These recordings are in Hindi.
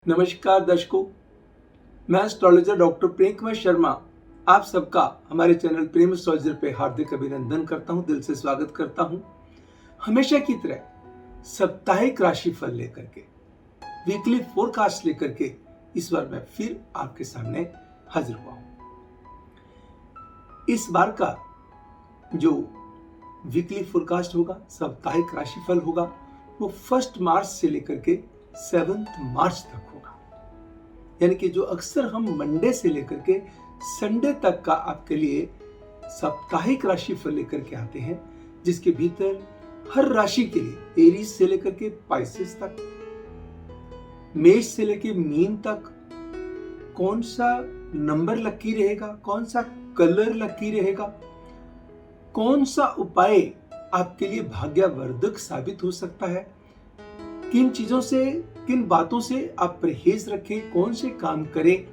नमस्कार दर्शकों, मैं एस्ट्रोलॉजर डॉक्टर प्रेम कुमार शर्मा आप सबका हमारे चैनल प्रेम एस्ट्रोलॉजर पे हार्दिक अभिनंदन करता हूं, दिल से स्वागत करता हूं। हमेशा की तरह साप्ताहिक राशिफल लेकर के, वीकली फोरकास्ट लेकर के इस बार मैं फिर आपके सामने हाजिर हुआ हूं। इस बार का जो वीकली फोरकास्ट होगा, साप्ताहिक राशिफल होगा, वो 1 मार्च से लेकर के 7 मार्च तक होगा। यानी कि जो अक्सर हम मंडे से लेकर के संडे तक का आपके लिए साप्ताहिक राशिफल लेकर के आते हैं, जिसके भीतर हर राशि के लिए एरीज से लेकर के पाइसेस तक, मेष से लेकर मीन तक कौन सा नंबर लकी रहेगा, कौन सा कलर लकी रहेगा, कौन सा उपाय आपके लिए भाग्यवर्धक साबित हो सकता है, किन चीजों से, किन बातों से आप परहेज रखें, कौन से काम करें,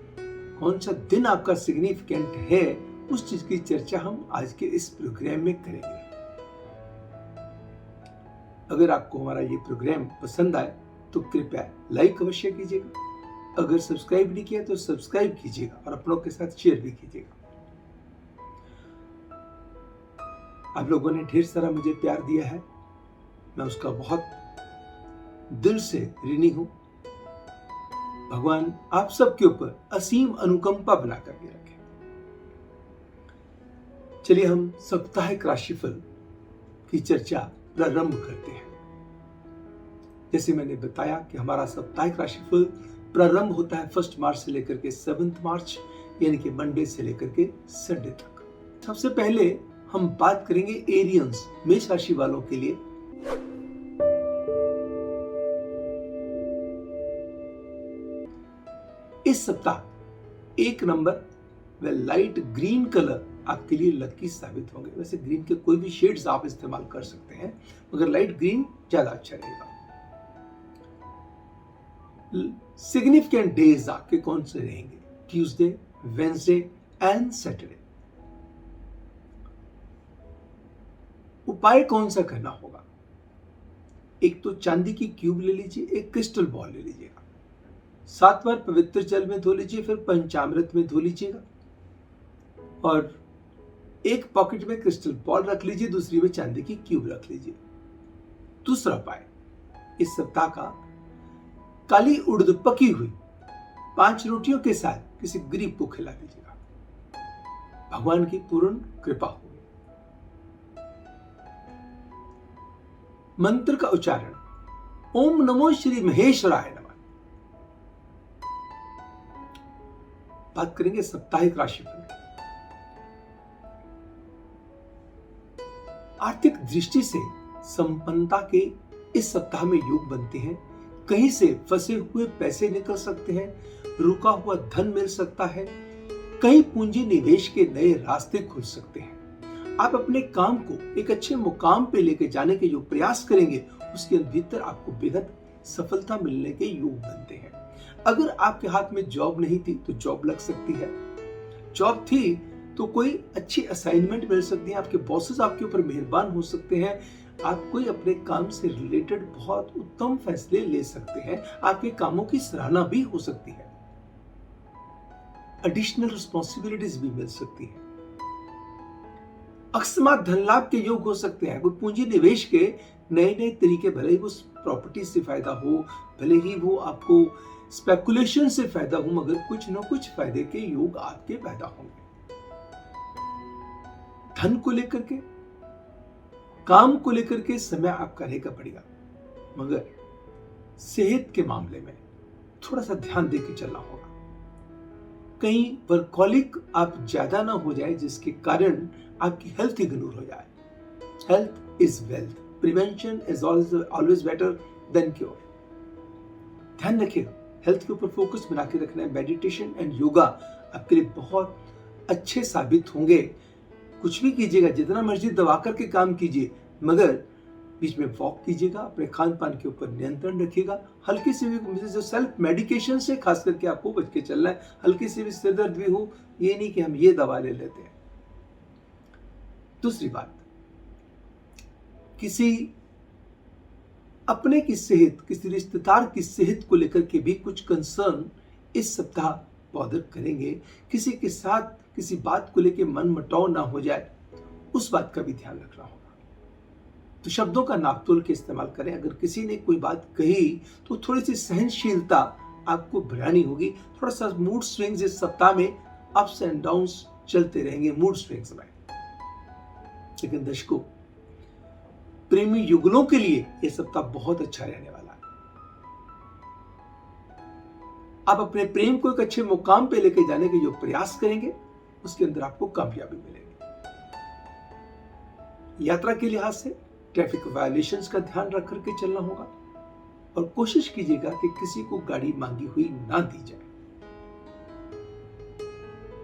कौन सा दिन आपका सिग्निफिकेंट है, उस चीज की चर्चा हम आज के इस प्रोग्राम में करेंगे। अगर आपको हमारा ये प्रोग्राम पसंद आए तो कृपया लाइक अवश्य कीजिएगा। अगर सब्सक्राइब नहीं किया तो सब्सक्राइब कीजिएगा और अपनों के साथ शेयर भी कीजिएगा। आप लोगों ने ढेर सारा मुझे प्यार दिया है, मैं उसका बहुत दिल से ऋणी हूं। भगवान आप सबके ऊपर असीम अनुकंपा बना करके रखे। चलिए हम साप्ताहिक राशिफल की चर्चा प्रारंभ करते हैं। जैसे मैंने बताया कि हमारा साप्ताहिक राशिफल प्रारंभ होता है 1 मार्च से लेकर के 7 मार्च, यानी कि मंडे से लेकर के संडे तक। सबसे पहले हम बात करेंगे एरियंस, मेष राशि वालों के लिए। इस सप्ताह 1 नंबर व लाइट ग्रीन कलर आपके लिए लकी साबित होंगे। वैसे ग्रीन के कोई भी शेड्स आप इस्तेमाल कर सकते हैं, मगर लाइट ग्रीन ज्यादा अच्छा रहेगा। सिग्निफिकेंट डेज आपके कौन से रहेंगे? Tuesday, Wednesday and Saturday. उपाय कौन सा करना होगा? एक तो चांदी की क्यूब ले लीजिए, एक क्रिस्टल बॉल ले लीजिएगा, 7 बार पवित्र जल में धो लीजिए, फिर पंचामृत में धो लीजिएगा और एक पॉकेट में क्रिस्टल बॉल रख लीजिए, दूसरी में चांदी की क्यूब रख लीजिए। दूसरा उपाय, इस सप्ताह का काली उड़द पकी हुई 5 रोटियों के साथ किसी गरीब को खिला दीजिएगा। भगवान की पूर्ण कृपा होगी। मंत्र का उच्चारण, ओम नमो श्री महेश्वराय नमः। बात करेंगे साप्ताहिक राशिफल। आर्थिक दृष्टि से संपन्नता के इस सप्ताह में योग बनते हैं। कहीं से फंसे हुए पैसे निकल सकते हैं, रुका हुआ धन मिल सकता है, कहीं पूंजी निवेश के नए रास्ते खुल सकते हैं। आप अपने काम को एक अच्छे मुकाम पे लेके जाने के जो प्रयास करेंगे, उसके भीतर आपको बेहद सफलता मिलने के योग बनते हैं। अगर आपके हाथ में जॉब नहीं थी तो जॉब लग सकती है, जॉब थी तो कोई अच्छी असाइनमेंट मिल सकती है, आपके बॉसेस आपके ऊपर मेहरबान हो सकते हैं, आप कोई अपने काम से रिलेटेड बहुत उत्तम फैसले ले सकते हैं, आपके कामों की सराहना भी हो सकती है, एडिशनल रिस्पॉन्सिबिलिटीज भी मिल सकती है, अकस्मात धन लाभ के योग हो सकते हैं, कोई पूंजी निवेश के नए नए तरीके, भले ही वो प्रॉपर्टी से फायदा हो, भले ही वो आपको स्पेकुलेशन से फायदा हो, मगर कुछ न कुछ फायदे के योग आपके पैदा होंगे। धन को लेकर के, काम को लेकर के समय आपका रहेगा बढ़िया, मगर सेहत के मामले में थोड़ा सा ध्यान देकर चलना होगा। कहीं वर्कहोलिक आप ज्यादा ना हो जाए, जिसके कारण आपकी हेल्थ इग्नोर हो जाए। Health is wealth, prevention is always better than cure. ध्यान रखिएगा, हेल्थ के ऊपर फोकस बना के रखना है। मेडिटेशन एंड योगा आपके लिए बहुत अच्छे साबित होंगे। कुछ भी कीजिएगा, जितना मर्जी दबा करके काम कीजिए, मगर बीच में वॉक कीजिएगा, अपने खान पान के ऊपर नियंत्रण रखिएगा। हल्की सी भी जो सेल्फ मेडिकेशन से खास करके आपको बच के चलना है। हल्की सी भी सिर दर्द भी हो, ये नहीं कि हम ये दवा ले लेते हैं। दूसरी बात, किसी अपने की सेहत, किसी रिश्तेदार की सेहत को लेकर के भी कुछ कंसर्न इस सप्ताह बॉदर करेंगे। किसी के साथ किसी बात को लेकर मन मुटाव ना हो जाए, उस बात का भी ध्यान रखना होगा। तो शब्दों का नापतोल के इस्तेमाल करें। अगर किसी ने कोई बात कही तो थोड़ी सी सहनशीलता आपको बढ़ानी होगी। थोड़ा सा मूड स्विंग्स इस सप्ताह में अप्स एंड डाउन्स चलते रहेंगे, मूड स्विंग्स में। लेकिन दर्शकों, प्रेमी युगलों के लिए यह सप्ताह बहुत अच्छा रहने वाला है। आप अपने प्रेम को एक अच्छे मुकाम पे लेके जाने के जो प्रयास करेंगे, उसके अंदर आपको कामयाबी मिलेगी। यात्रा के लिहाज से ट्रैफिक वायलेशंस का ध्यान रख करके चलना होगा और कोशिश कीजिएगा कि किसी को गाड़ी मांगी हुई ना दी जाए।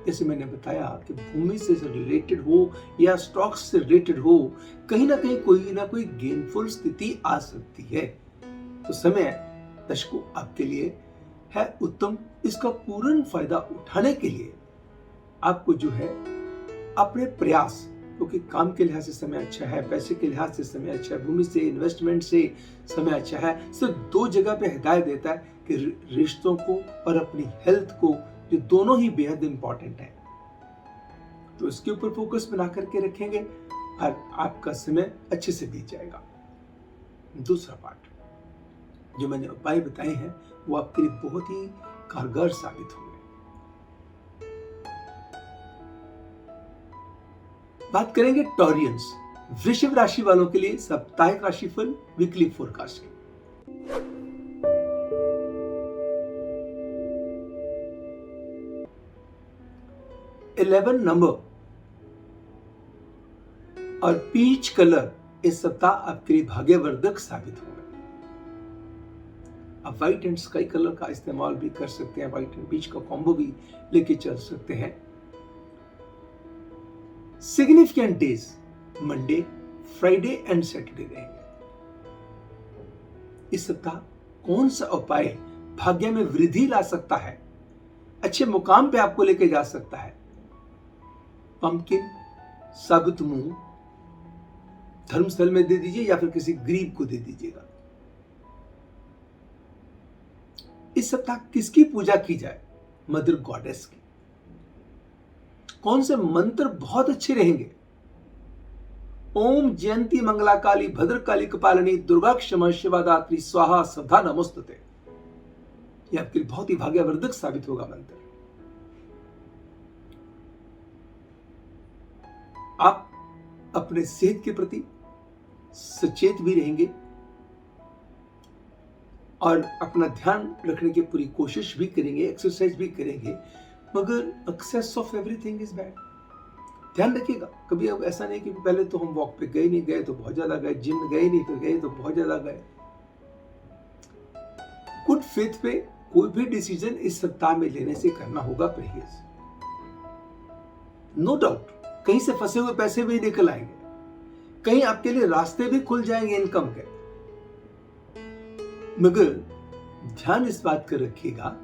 जैसे मैंने बताया कि भूमि से रिलेटेड हो या स्टॉक्स से रिलेटेड हो, कहीं ना कोई गेनफुल स्थिति आ सकती है। तो समय दर्शकों आपके लिए है उत्तम। इसका पूर्ण फायदा उठाने के लिए आपको जो है अपने प्रयास, क्योंकि काम के लिहाज से समय अच्छा है, पैसे के लिहाज से समय अच्छा है, भूमि से इन्वेस्टमेंट से समय अच्छा है। सिर्फ दो जगह पे हिदायत देता है कि रिश्तों को और अपनी हेल्थ को, जो दोनों ही बेहद इंपॉर्टेंट है, तो इसके ऊपर फोकस बना करके रखेंगे और आपका समय अच्छे से बीत जाएगा। दूसरा पार्ट जो मैंने उपाय बताए हैं वो आपके लिए बहुत ही कारगर साबित होंगे। बात करेंगे टॉरियंस, वृषभ राशि वालों के लिए साप्ताहिक राशिफल वीकली फोरकास्ट की। 11 नंबर और पीच कलर इस सप्ताह आपके लिए भाग्यवर्धक साबित होंगे। आप व्हाइट एंड स्काई कलर का इस्तेमाल भी कर सकते हैं, व्हाइट एंड पीच का कॉम्बो भी लेके चल सकते हैं। Significant days Monday, Friday and Saturday रहेंगे। इस सप्ताह कौन सा उपाय भाग्य में वृद्धि ला सकता है, अच्छे मुकाम पे आपको लेके जा सकता है? पंपकिन, साबुत मूंग धर्मस्थल में दे दीजिए या फिर किसी गरीब को दे दीजिएगा। इस सप्ताह किसकी पूजा की जाए? मदर गॉडेस की। कौन से मंत्र बहुत अच्छे रहेंगे? ओम जयंती मंगला काली भद्रकाली कपालिनी दुर्गा क्षमा शिवा दात्री स्वाहा सदा नमोस्तुते। यह आपके लिए बहुत ही भाग्यवर्धक साबित होगा मंत्र। आप अपने सेहत के प्रति सचेत भी रहेंगे और अपना ध्यान रखने की पूरी कोशिश भी करेंगे, एक्सरसाइज भी करेंगे, मगर excess of everything is bad. ध्यान रखिएगा, कभी अब ऐसा नहीं कि पहले तो हम वॉक पे गए नहीं, गए तो बहुत ज्यादा गए, जिम में गए नहीं, फिर गए तो बहुत ज्यादा गए। गुड फेथ पे कोई भी डिसीजन इस सप्ताह में लेने से करना होगा परहेज। नो डाउट कहीं से फंसे हुए पैसे भी निकल आएंगे, कहीं आपके लिए रास्ते भी खुल जाएंगे इनकम के, मगर ध्यान इस बात का रखिएगा,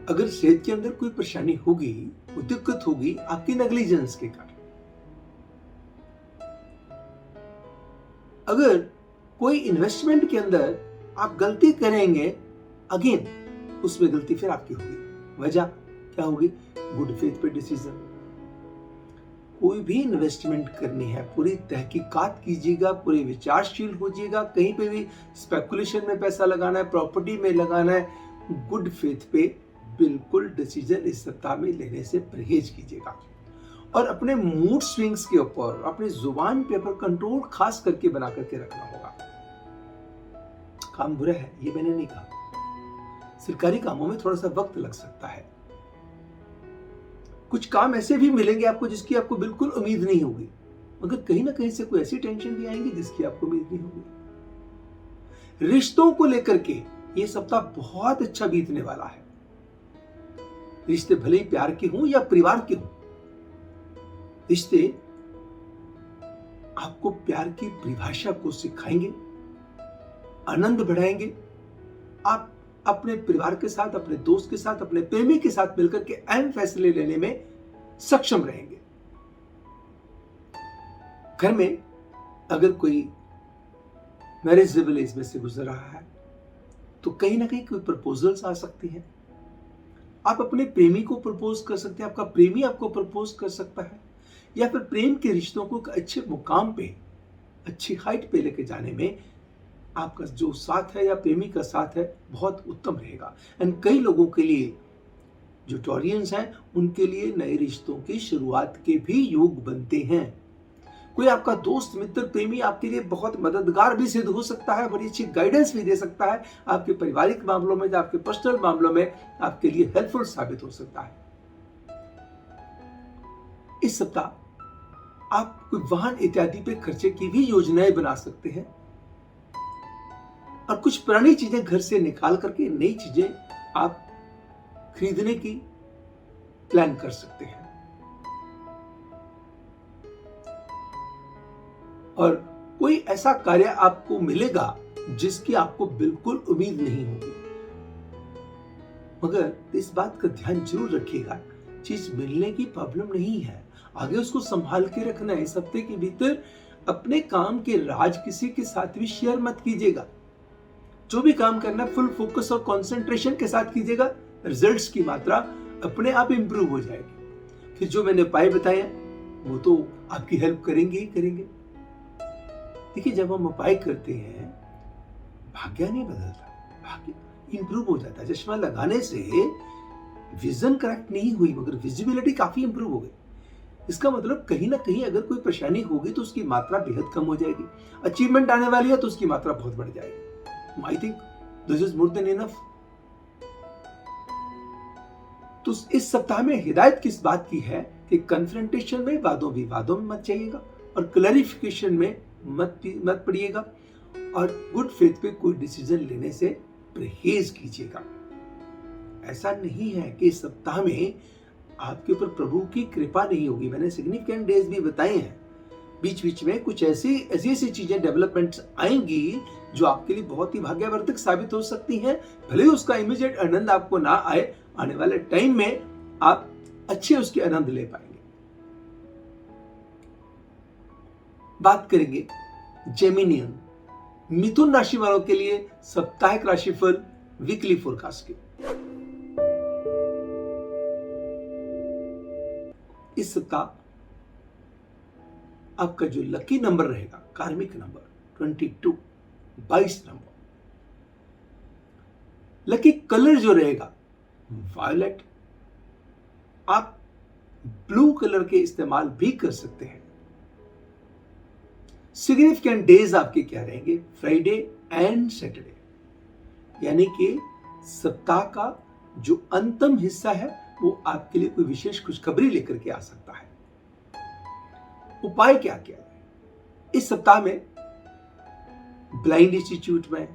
अगर सेहत के अंदर कोई परेशानी होगी, कोई दिक्कत होगी आपकी नेग्लिजेंस के कारण, अगर कोई इन्वेस्टमेंट के अंदर आप गलती करेंगे, अगेन उसमें गलती फिर आपकी होगी। वजह क्या होगी? गुड फेथ पे डिसीजन। कोई भी इन्वेस्टमेंट करनी है पूरी तहकीकात कीजिएगा, पूरे विचारशील होजिएगा। कहीं पे भी स्पेकुलेशन में पैसा लगाना है, प्रॉपर्टी में लगाना है, गुड फेथ पे बिल्कुल डिसीजन इस सप्ताह में लेने से परहेज कीजिएगा। और अपने मूड स्विंग्स के ऊपर, अपने जुबान पे पर कंट्रोल खास करके बना करके रखना होगा। काम बुरा है ये मैंने नहीं कहा, सरकारी कामों में थोड़ा सा वक्त लग सकता है। कुछ काम ऐसे भी मिलेंगे आपको जिसकी आपको बिल्कुल उम्मीद नहीं होगी, मगर कहीं ना कहीं से कोई ऐसी टेंशन भी आएंगी जिसकी आपको उम्मीद नहीं होगी। रिश्तों को लेकर के ये सप्ताह बहुत अच्छा बीतने वाला है। रिश्ते भले ही प्यार के हों या परिवार के हों, रिश्ते आपको प्यार की परिभाषा को सिखाएंगे, आनंद बढ़ाएंगे। आप अपने परिवार के साथ, अपने दोस्त के साथ, अपने प्रेमी के साथ मिलकर के अहम फैसले लेने में सक्षम रहेंगे। घर में अगर कोई मैरिजेबल एज में से गुजर रहा है तो कहीं ना कहीं कोई प्रपोजल्स आ सकती हैं। आप अपने प्रेमी को प्रपोज कर सकते हैं, आपका प्रेमी आपको प्रपोज कर सकता है, या फिर प्रेम के रिश्तों को एक अच्छे मुकाम पे, अच्छी हाइट पे लेके जाने में आपका जो साथ है या प्रेमी का साथ है बहुत उत्तम रहेगा। एंड कई लोगों के लिए जो टॉरियंस हैं उनके लिए नए रिश्तों की शुरुआत के भी योग बनते हैं। कोई आपका दोस्त मित्र प्रेमी आपके लिए बहुत मददगार भी सिद्ध हो सकता है, बड़ी अच्छी गाइडेंस भी दे सकता है, आपके पारिवारिक मामलों में या आपके पर्सनल मामलों में आपके लिए हेल्पफुल साबित हो सकता है। इस सप्ताह आप कोई वाहन इत्यादि पे खर्चे की भी योजनाएं बना सकते हैं और कुछ पुरानी चीजें घर से निकाल करके नई चीजें आप खरीदने की प्लान कर सकते हैं। और कोई ऐसा कार्य आपको मिलेगा जिसकी आपको बिल्कुल उम्मीद नहीं होगी, मगर इस बात का ध्यान जरूर रखिएगा, चीज मिलने की प्रॉब्लम नहीं है, आगे उसको संभाल के रखना है। इस हफ्ते के भीतर अपने काम के राज किसी के साथ भी शेयर मत कीजिएगा। जो भी काम करना है फुल फोकस और कंसंट्रेशन के साथ कीजिएगा, रिजल्ट्स की मात्रा अपने आप इंप्रूव हो जाएगी। फिर जो मैंने उपाय बताए वो तो आपकी हेल्प करेंगे ही करेंगे। देखिए, जब हम उपाय करते हैं भाग्य नहीं बदलता, भाग्य इंप्रूव हो जाता है। चश्मा लगाने से विजन करेक्ट नहीं हुई मगर विजिबिलिटी काफी इंप्रूव हो गई। इसका मतलब कहीं ना कहीं अगर कोई परेशानी होगी तो उसकी मात्रा बेहद कम हो जाएगी। अचीवमेंट आने वाली है तो उसकी मात्रा बहुत बढ़ जाएगी। I think this is more than enough. तो इस सप्ताह में हिदायत किस बात की है कि कन्फ्रंटेशन में, वादों विवादों में मत जाइएगा और क्लैरिफिकेशन में मत पड़िएगा और गुड फेथ पे कोई डिसीजन लेने से परहेज कीजिएगा। ऐसा नहीं है कि इस सप्ताह में आपके ऊपर प्रभु की कृपा नहीं होगी। मैंने सिग्निफिकेंट डेज भी बताए हैं, बीच बीच में कुछ ऐसी चीजें डेवलपमेंट्स आएंगी जो आपके लिए बहुत ही भाग्यवर्धक साबित हो सकती हैं। भले ही उसका इमीडिएट आनंद आपको ना आए, आने वाले टाइम में आप अच्छे उसके आनंद ले पाएंगे। बात करेंगे जेमिनियन मिथुन राशि वालों के लिए साप्ताहिक राशिफल वीकली फोरकास्ट की। इस सप्ताह आपका जो लकी नंबर रहेगा, कार्मिक नंबर 22 नंबर। लकी कलर जो रहेगा वायलेट। आप ब्लू कलर के इस्तेमाल भी कर सकते हैं। सिग्निफिकेंट डेज आपके क्या रहेंगे? Friday and Saturday. यानी कि सप्ताह का जो अंतिम हिस्सा है वो आपके लिए कोई विशेष खुशखबरी लेकर के आ सकता है। उपाय क्या किया जाए? इस सप्ताह में ब्लाइंड इंस्टीट्यूट में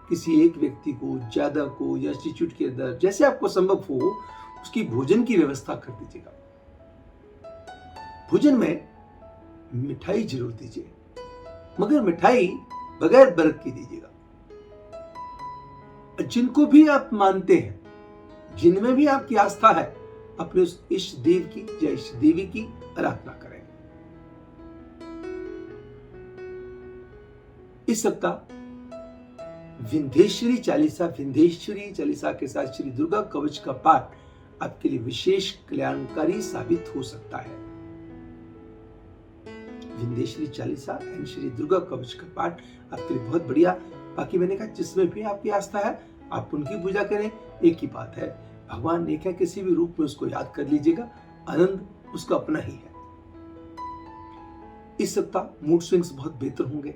किसी एक व्यक्ति को, ज्यादा को या इंस्टीट्यूट के अंदर जैसे आपको संभव हो उसकी भोजन की व्यवस्था कर दीजिएगा। भोजन में मिठाई जरूर दीजिए, मगर मिठाई बगैर बर्फ की दीजिएगा। जिनको भी आप मानते हैं, जिनमें भी आपकी आस्था है, अपने उस इष्ट देव की या इष्ट देवी की आराधना करें। इस सप्ताह विंध्येश्वरी चालीसा के साथ श्री दुर्गा कवच का पाठ आपके लिए विशेष कल्याणकारी साबित हो सकता है। विंध्येश्वरी चालीसा एंड श्री दुर्गा कवच का पाठ आपके लिए बहुत बढ़िया। बाकी मैंने कहा जिसमें भी आपकी आस्था है आप उनकी पूजा करें। एक ही बात है, भगवान एक है, किसी भी रूप में उसको याद कर लीजिएगा, आनंद उसका अपना ही है। इस सप्ताह मूड स्विंग्स बहुत बेहतर होंगे।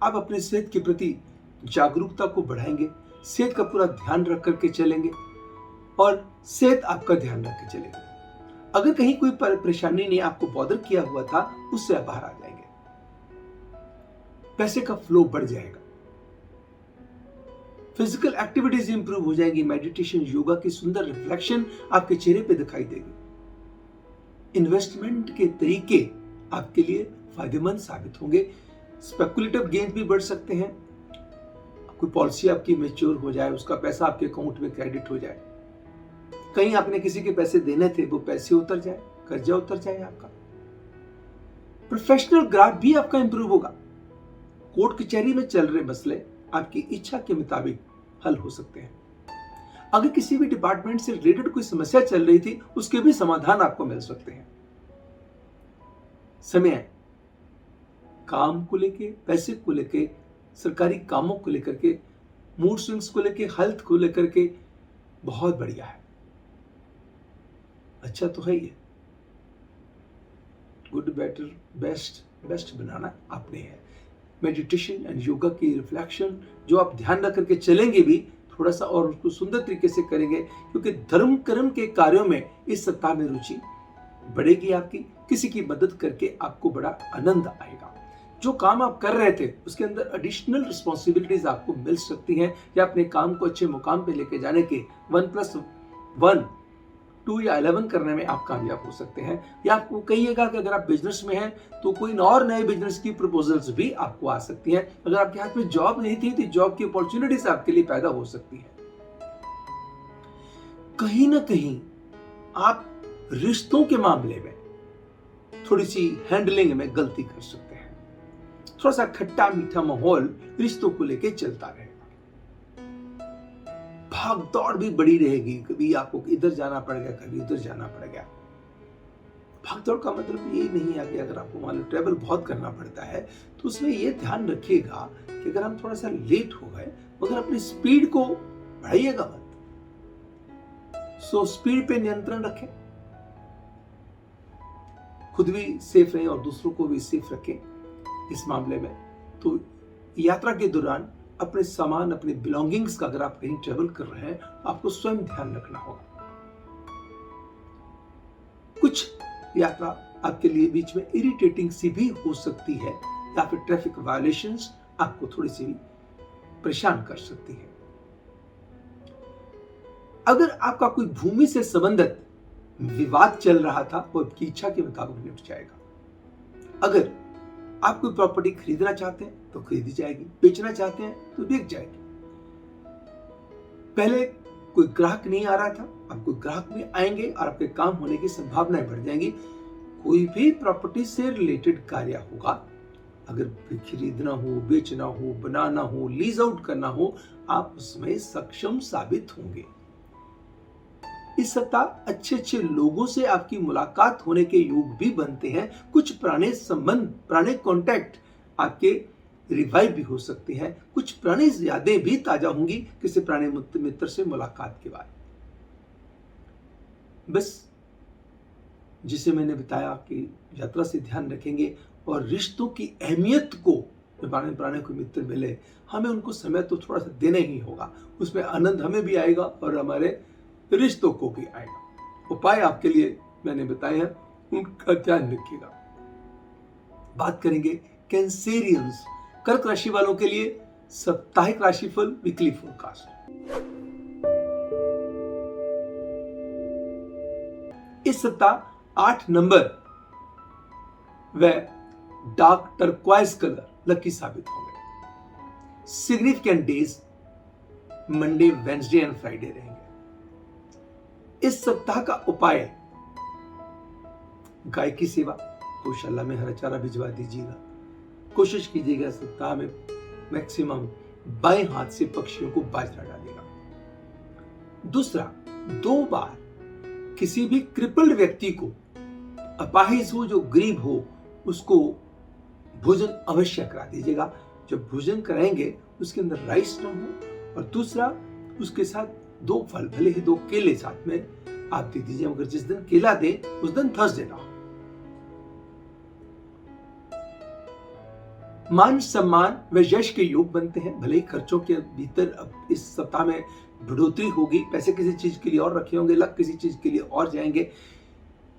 आप अपने सेहत के प्रति जागरूकता को बढ़ाएंगे, सेहत का पूरा ध्यान रख करके चलेंगे और सेहत आपका ध्यान रख के चलेंगे। अगर कहीं कोई परेशानी ने आपको बॉदर किया हुआ था उससे आप बाहर आ जाएंगे। पैसे का फ्लो बढ़ जाएगा, फिजिकल एक्टिविटीज इंप्रूव हो जाएगी, मेडिटेशन योगा की सुंदर रिफ्लेक्शन आपके चेहरे पे दिखाई देगी। इन्वेस्टमेंट के तरीके आपके लिए फायदेमंद साबित होंगे। स्पेकुलेटिव गेन भी बढ़ सकते हैं। कोई पॉलिसी आपकी मैच्योर हो जाए, उसका पैसा आपके अकाउंट में क्रेडिट हो जाए, कहीं आपने किसी के पैसे देने थे वो पैसे उतर जाए, कर्जा उतर जाए आपका। प्रोफेशनल ग्राफ भी आपका इंप्रूव होगा। कोर्ट कचहरी में चल रहे मसले आपकी इच्छा के मुताबिक हल हो सकते हैं। अगर किसी भी डिपार्टमेंट से रिलेटेड कोई समस्या चल रही थी, उसके भी समाधान आपको मिल सकते हैं। समय काम को लेके, पैसे को लेके, सरकारी कामों को लेकर के, मूड स्विंग्स को लेके, हेल्थ को लेकर के बहुत बढ़िया है। अच्छा तो है ये, गुड, बेटर, बेस्ट, बेस्ट बनाना आपने है। मेडिटेशन एंड योगा की रिफ्लेक्शन जो आप ध्यान रख करके चलेंगे भी, थोड़ा सा और उसको सुंदर तरीके से करेंगे, क्योंकि धर्म कर्म के कार्यों में इस सप्ताह में रुचि बढ़ेगी आपकी। किसी की मदद करके आपको बड़ा आनंद आएगा। जो काम आप कर रहे थे उसके अंदर एडिशनल रिस्पॉन्सिबिलिटीज आपको मिल सकती हैं, या अपने काम को अच्छे मुकाम पे लेके जाने के 1+1 2 या 11 करने में आप कामयाब हो सकते हैं। या आपको कहिएगा कि अगर आप बिजनेस में हैं तो कोई और नए बिजनेस की प्रपोजल्स भी आपको आ सकती हैं। अगर आपके हाथ में जॉब नहीं थी तो जॉब की अपॉर्चुनिटीज आपके लिए पैदा हो सकती है। कहीं ना कहीं आप रिश्तों के मामले में थोड़ी सी हैंडलिंग में गलती कर सकते हैं। थोड़ा सा खट्टा मीठा माहौल रिश्तों को लेके चलता रहेगा। भाग दौड़ भी बड़ी रहेगी, कभी आपको इधर जाना पड़ गया, कभी उधर जाना पड़ गया। भाग दौड़ का मतलब ये नहीं है कि अगर आपको मान लो ट्रैवल बहुत करना पड़ता है तो उसमें ये ध्यान रखिएगा कि अगर हम थोड़ा सा लेट हो गए, मगर अपनी स्पीड को बढ़ाइएगा मत। सो स्पीड पे नियंत्रण रखें, खुद भी सेफ रहें और दूसरों को भी सेफ रखें इस मामले में। तो यात्रा के दौरान अपने सामान, अपने बिलोंगिंग्स का, अगर आप कहीं ट्रेवल कर रहे हैं आपको स्वयं ध्यान रखना होगा। कुछ यात्रा आपके लिए बीच में इरिटेटिंग सी भी हो सकती है, या फिर ट्रैफिक वायलेशंस आपको थोड़ी सी परेशान कर सकती है। अगर आपका कोई भूमि से संबंधित विवाद चल रहा था वो आपकी इच्छा के मुताबिक निपट जाएगा। अगर आप कोई प्रॉपर्टी खरीदना चाहते हैं तो खरीदी जाएगी, बेचना चाहते हैं तो बिक जाएगी। पहले कोई ग्राहक नहीं आ रहा था, अब कोई ग्राहक भी आएंगे और आपके काम होने की संभावनाएं बढ़ जाएंगी। कोई भी प्रॉपर्टी से रिलेटेड कार्य होगा, अगर खरीदना हो, बेचना हो, बनाना हो, लीज आउट करना हो, आप उसमें सक्षम साबित होंगे। इस सप्ताह अच्छे अच्छे लोगों से आपकी मुलाकात होने के योग भी बनते हैं। कुछ पुराने संबंध, पुराने कॉन्टैक्ट आपके रिवाइव भी हो सकते हैं। कुछ पुरानी यादें भी ताजा होंगी किसी पुराने मित्र से मुलाकात के बाद। बस जिसे मैंने बताया कि यात्रा से ध्यान रखेंगे और रिश्तों की अहमियत को, पुराने कोई मित्र मिले, हमें उनको समय तो थोड़ा सा देना ही होगा। उसमें आनंद हमें भी आएगा और हमारे रिश्तों को भी आएगा। उपाय आपके लिए मैंने बताए हैं, उनका ध्यान रखिएगा। बात करेंगे कैंसेरियंस, कर्क राशि वालों के लिए साप्ताहिक राशिफल, वीकली फोरकास्ट। इस सप्ताह 8 नंबर व डार्क टर्क्वाइज कलर लकी साबित होंगे। Significant days Monday, Wednesday and Friday रहेंगे। इस सप्ताह का उपाय, गाय की सेवा, गौशाला में हरा चारा भिजवा दीजिएगा। कोशिश कीजिएगा सप्ताह में मैक्सिमम बाएं हाथ से पक्षियों को बाजरा डालेगा। दूसरा, 2 बार किसी भी क्रिपल्ड व्यक्ति को, अपाहिज हो, जो गरीब हो, उसको भोजन अवश्य करा दीजिएगा। जब भोजन कराएंगे उसके अंदर राइस ना हो, और दूसरा उसके साथ 2 फल, भले ही 2 केले साथ में आप दे दीजिए, मगर जिस दिन केला दे उस दिन थर्सडे ना हो। मान सम्मान व यश के योग बनते हैं। भले ही खर्चों के भीतर अब इस सप्ताह में बढ़ोतरी होगी, पैसे किसी चीज के लिए और रखे होंगे, लग किसी चीज के लिए और जाएंगे।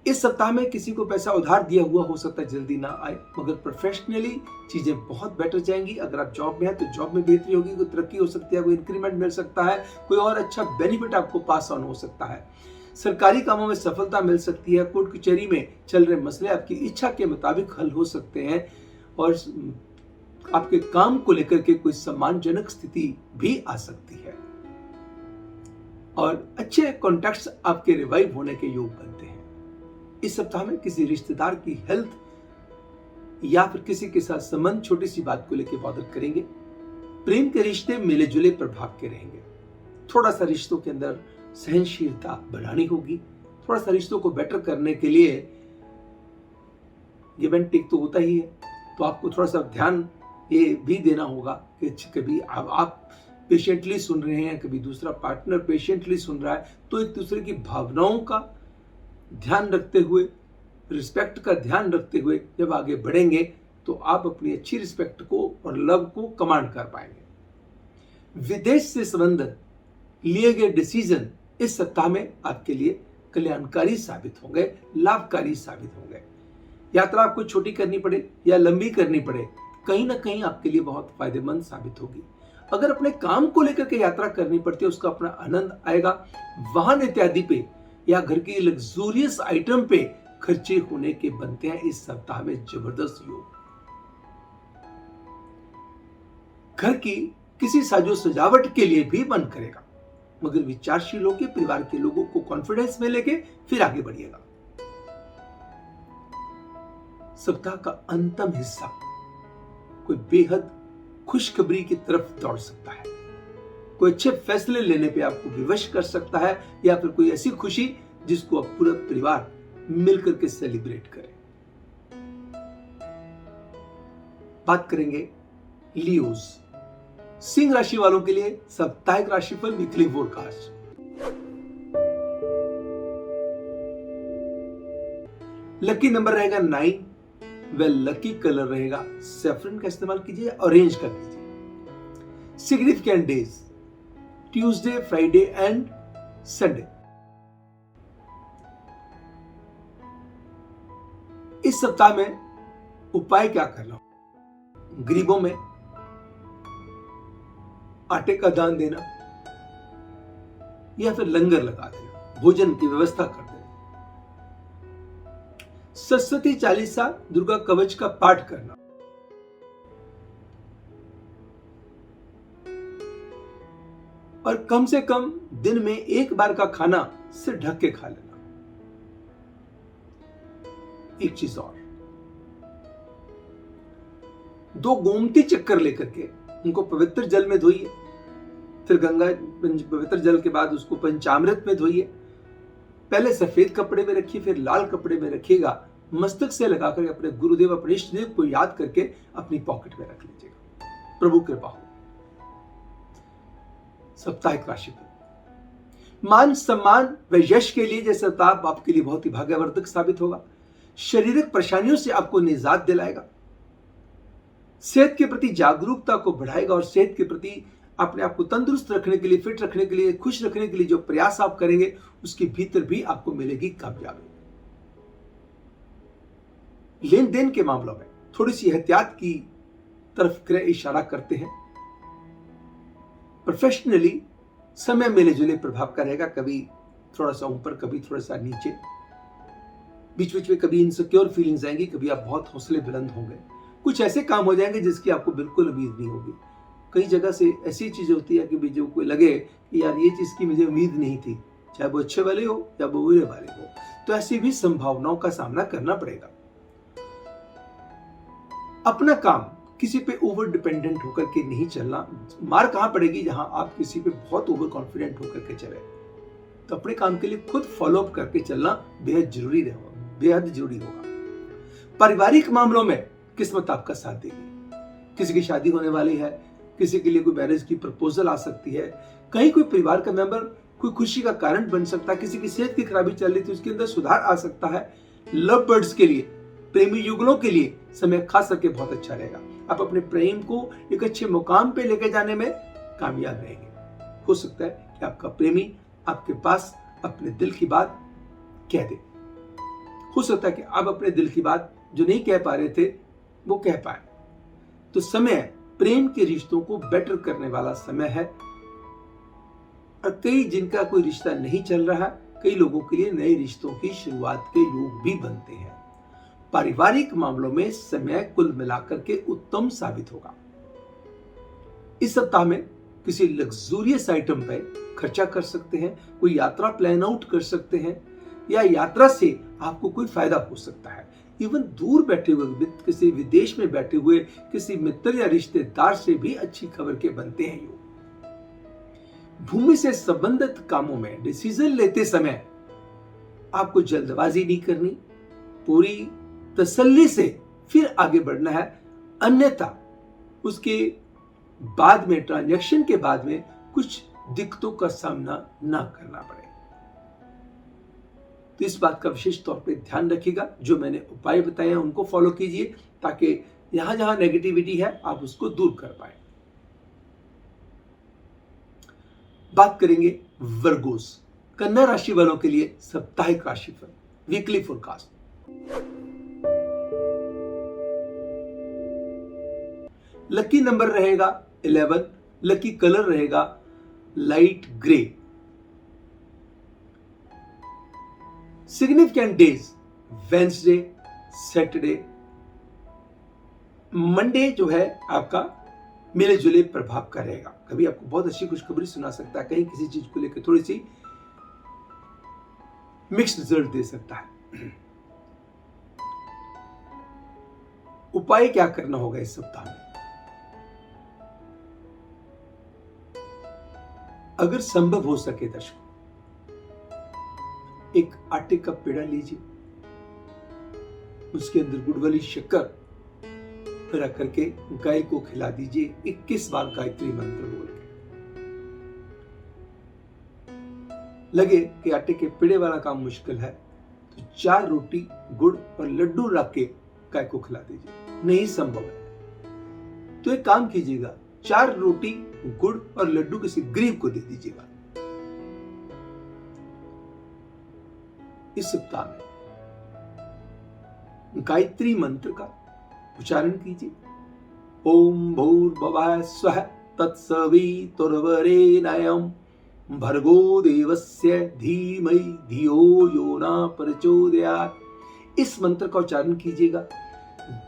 इस सप्ताह में किसी को पैसा उधार दिया हुआ हो सकता है जल्दी ना आए, मगर प्रोफेशनली चीजें बहुत बेटर जाएंगी। अगर आप जॉब में हैं तो जॉब में बेहतरी होगी, कोई तरक्की हो सकती है, कोई इंक्रीमेंट मिल सकता है, कोई और अच्छा बेनिफिट आपको पास ऑन हो सकता है। सरकारी कामों में सफलता मिल सकती है। कोर्ट कचहरी में चल रहे मसले आपकी इच्छा के मुताबिक हल हो सकते हैं, और आपके काम को लेकर के कोई सम्मानजनक स्थिति भी आ सकती है, और अच्छे कॉन्टैक्ट्स आपके रिवाइव होने के योग बनते हैं। इस सप्ताह में किसी रिश्तेदार की हेल्थ या फिर किसी के साथ संबंध छोटी सी बात को लेकर बॉदर करेंगे। प्रेम के रिश्ते मिले जुले प्रभाव के रहेंगे। थोड़ा सा रिश्तों के अंदर सहनशीलता बढ़ानी होगी। थोड़ा सा रिश्तों को बेटर करने के लिए गिव एंड टेक तो होता ही है, तो आपको थोड़ा सा ध्यान ये भी देना होगा कि कभी आप पेशेंटली सुन रहे हैं, कभी दूसरा पार्टनर पेशेंटली सुन रहा है, तो एक दूसरे की भावनाओं का ध्यान रखते हुए, रिस्पेक्ट का ध्यान रखते हुए जब आगे बढ़ेंगे तो आप अपनी अच्छी रिस्पेक्ट को और लव को कमांड कर पाएंगे। विदेश से संबंधित लिए गए डिसीजन इस सप्ताह में आपके लिए कल्याणकारी साबित होंगे, लाभकारी साबित होंगे। यात्रा आपको छोटी करनी पड़े या लंबी करनी पड़े, कहीं ना कहीं आपके लिए बहुत फायदेमंद साबित होगी। अगर अपने काम को लेकर के यात्रा करनी पड़ती है, उसका अपना आनंद आएगा। वाहन इत्यादि पे या घर की लग्जूरियस आइटम पे खर्चे होने के बनते हैं इस सप्ताह में जबरदस्त योग। घर की किसी साजो सजावट के लिए भी मन करेगा, मगर विचारशील होकर परिवार के लोगों को कॉन्फिडेंस में लेके फिर आगे बढ़िएगा। सप्ताह का अंतिम हिस्सा कोई बेहद खुशखबरी की तरफ दौड़ सकता है। कोई अच्छे फैसले लेने पे आपको विवश कर सकता है, या फिर कोई ऐसी खुशी जिसको आप पूरा परिवार मिलकर के सेलिब्रेट करें। बात करेंगे लियोज, सिंह राशि वालों के लिए साप्ताहिक राशिफल वीकली फोरकास्ट। लकी नंबर रहेगा 9, वह लकी कलर रहेगा सैफरन का इस्तेमाल कीजिए, ऑरेंज का कीजिए। Significant days Tuesday, Friday and Sunday. इस सप्ताह में उपाय क्या करना? गरीबों में आटे का दान देना या फिर लंगर लगा देना, भोजन की व्यवस्था कर देना। सरस्वती चालीसा, दुर्गा कवच का पाठ करना। और कम से कम दिन में एक बार का खाना सिर ढक के खा लेना। एक चीज और, 2 गोमती चक्कर लेकर के उनको पवित्र जल में धोइए, फिर गंगा पवित्र जल के बाद उसको पंचामृत में धोइए। पहले सफेद कपड़े में रखिए, फिर लाल कपड़े में रखिएगा। मस्तक से लगाकर अपने गुरुदेव, अपने इष्ट देव को याद करके अपनी पॉकेट में रख लीजिएगा। प्रभु कृपा हो। साप्ताहिक राशिफल, मान सम्मान व यश के लिए जैसे सप्ताह आपके लिए बहुत ही भाग्यवर्धक साबित होगा। शारीरिक परेशानियों से आपको निजात दिलाएगा। सेहत के प्रति जागरूकता को बढ़ाएगा और सेहत के प्रति अपने आप को तंदुरुस्त रखने के लिए, फिट रखने के लिए, खुश रखने के लिए जो प्रयास आप करेंगे उसके भीतर भी आपको मिलेगी कामयाबी। लेन देन के मामलों में थोड़ी सी एहतियात की तरफ इशारा करते हैं। प्रोफेशनली समय मिले जुले प्रभाव का रहेगा, कभी थोड़ा सा ऊपर, कभी थोड़ा सा नीचे। बीच बीच में कभी इनसिक्योर फीलिंग्स आएंगी, कभी आप बहुत हौसले बुलंद होंगे। कुछ ऐसे काम हो जाएंगे जिसकी आपको बिल्कुल उम्मीद नहीं होगी। कई जगह से ऐसी चीजें होती है कि जो कोई लगे कि यार ये चीज की मुझे उम्मीद नहीं थी, चाहे वो अच्छे वाले हो या वो बुरे वाले हो, तो ऐसी भी संभावनाओं का सामना करना पड़ेगा। अपना काम किसी पे ओवर डिपेंडेंट होकर के नहीं चलना। मार कहां पड़ेगी? जहां आप किसी पे बहुत ओवर कॉन्फिडेंट होकर के चले। तो अपने काम के लिए खुद फॉलो अप करके चलना बेहद जरूरी होगा। पारिवारिक मामलों में किस्मत आपका साथ देगी। किसी की शादी होने वाली है, किसी के लिए कोई मैरिज की प्रपोजल आ सकती है, कहीं कोई परिवार का मेंबर कोई खुशी का कारण बन सकता है, किसी की सेहत की खराबी चल रही थी उसके अंदर सुधार आ सकता है। लव बर्ड्स के लिए, प्रेमी युगलों के लिए समय खास करके बहुत अच्छा रहेगा। आप अपने प्रेम को एक अच्छे मुकाम पे लेके जाने में कामयाब रहेंगे। हो सकता है कि आपका प्रेमी आपके पास अपने दिल की बात कह दे। हो सकता है कि आप अपने दिल की बात जो नहीं कह पा रहे थे वो कह पाए। तो समय प्रेम के रिश्तों को बेटर करने वाला समय है। और कई जिनका कोई रिश्ता नहीं चल रहा, कई लोगों के लिए नए रिश्तों की शुरुआत के योग भी बनते हैं। पारिवारिक मामलों में समय कुल मिलाकर के उत्तम साबित होगा। इस सप्ताह में किसी लग्जूरियस आइटम पर खर्चा कर सकते हैं, कोई यात्रा प्लान आउट कर सकते हैं, या यात्रा से आपको कोई फायदा हो सकता है। इवन दूर बैठे हुए किसी विदेश में बैठे हुए किसी मित्र या रिश्तेदार से भी अच्छी खबर के बनते हैं योग। भूमि से संबंधित कामों में डिसीजन लेते समय आपको जल्दबाजी नहीं करनी, पूरी तसल्ली से फिर आगे बढ़ना है, अन्यथा उसके बाद में, ट्रांजैक्शन के बाद में कुछ दिक्कतों का सामना ना करना पड़े। तो इस बात का विशेष तौर पे ध्यान रखिएगा। जो मैंने उपाय बताए हैं उनको फॉलो कीजिए, ताकि यहां जहां नेगेटिविटी है आप उसको दूर कर पाए। बात करेंगे वर्गोस, कन्या राशि वालों के लिए साप्ताहिक राशिफल, वीकली फोरकास्ट। लकी नंबर रहेगा 11, लकी कलर रहेगा light grey. Significant days Wednesday, Saturday, Monday जो है आपका मिले जुले प्रभाव का रहेगा। कभी आपको बहुत अच्छी खुशखबरी सुना सकता है, कहीं किसी चीज को लेकर थोड़ी सी मिक्स्ड रिजल्ट दे सकता है। उपाय क्या करना होगा इस सप्ताह में? अगर संभव हो सके दर्शकों, एक आटे का पेड़ा लीजिए, उसके अंदर गुड़ वाली शक्कर रख करके गाय को खिला दीजिए 21 बार गायत्री मंत्र बोल के। लगे कि आटे के पेड़े वाला काम मुश्किल है तो 4 रोटी गुड़ और लड्डू रख के गाय को खिला दीजिए। नहीं संभव है तो एक काम कीजिएगा, 4 रोटी गुड़ और लड्डू किसी गरीब को दे दीजिएगा। इस सप्ताह में गायत्री मंत्र का उच्चारण कीजिए। ओम भूर्भुवः स्वः तत्सवितुर्वरेण्यं भर्गो देवस्य धीमहि धियो यो न प्रचोदयात्। इस मंत्र का उच्चारण कीजिएगा।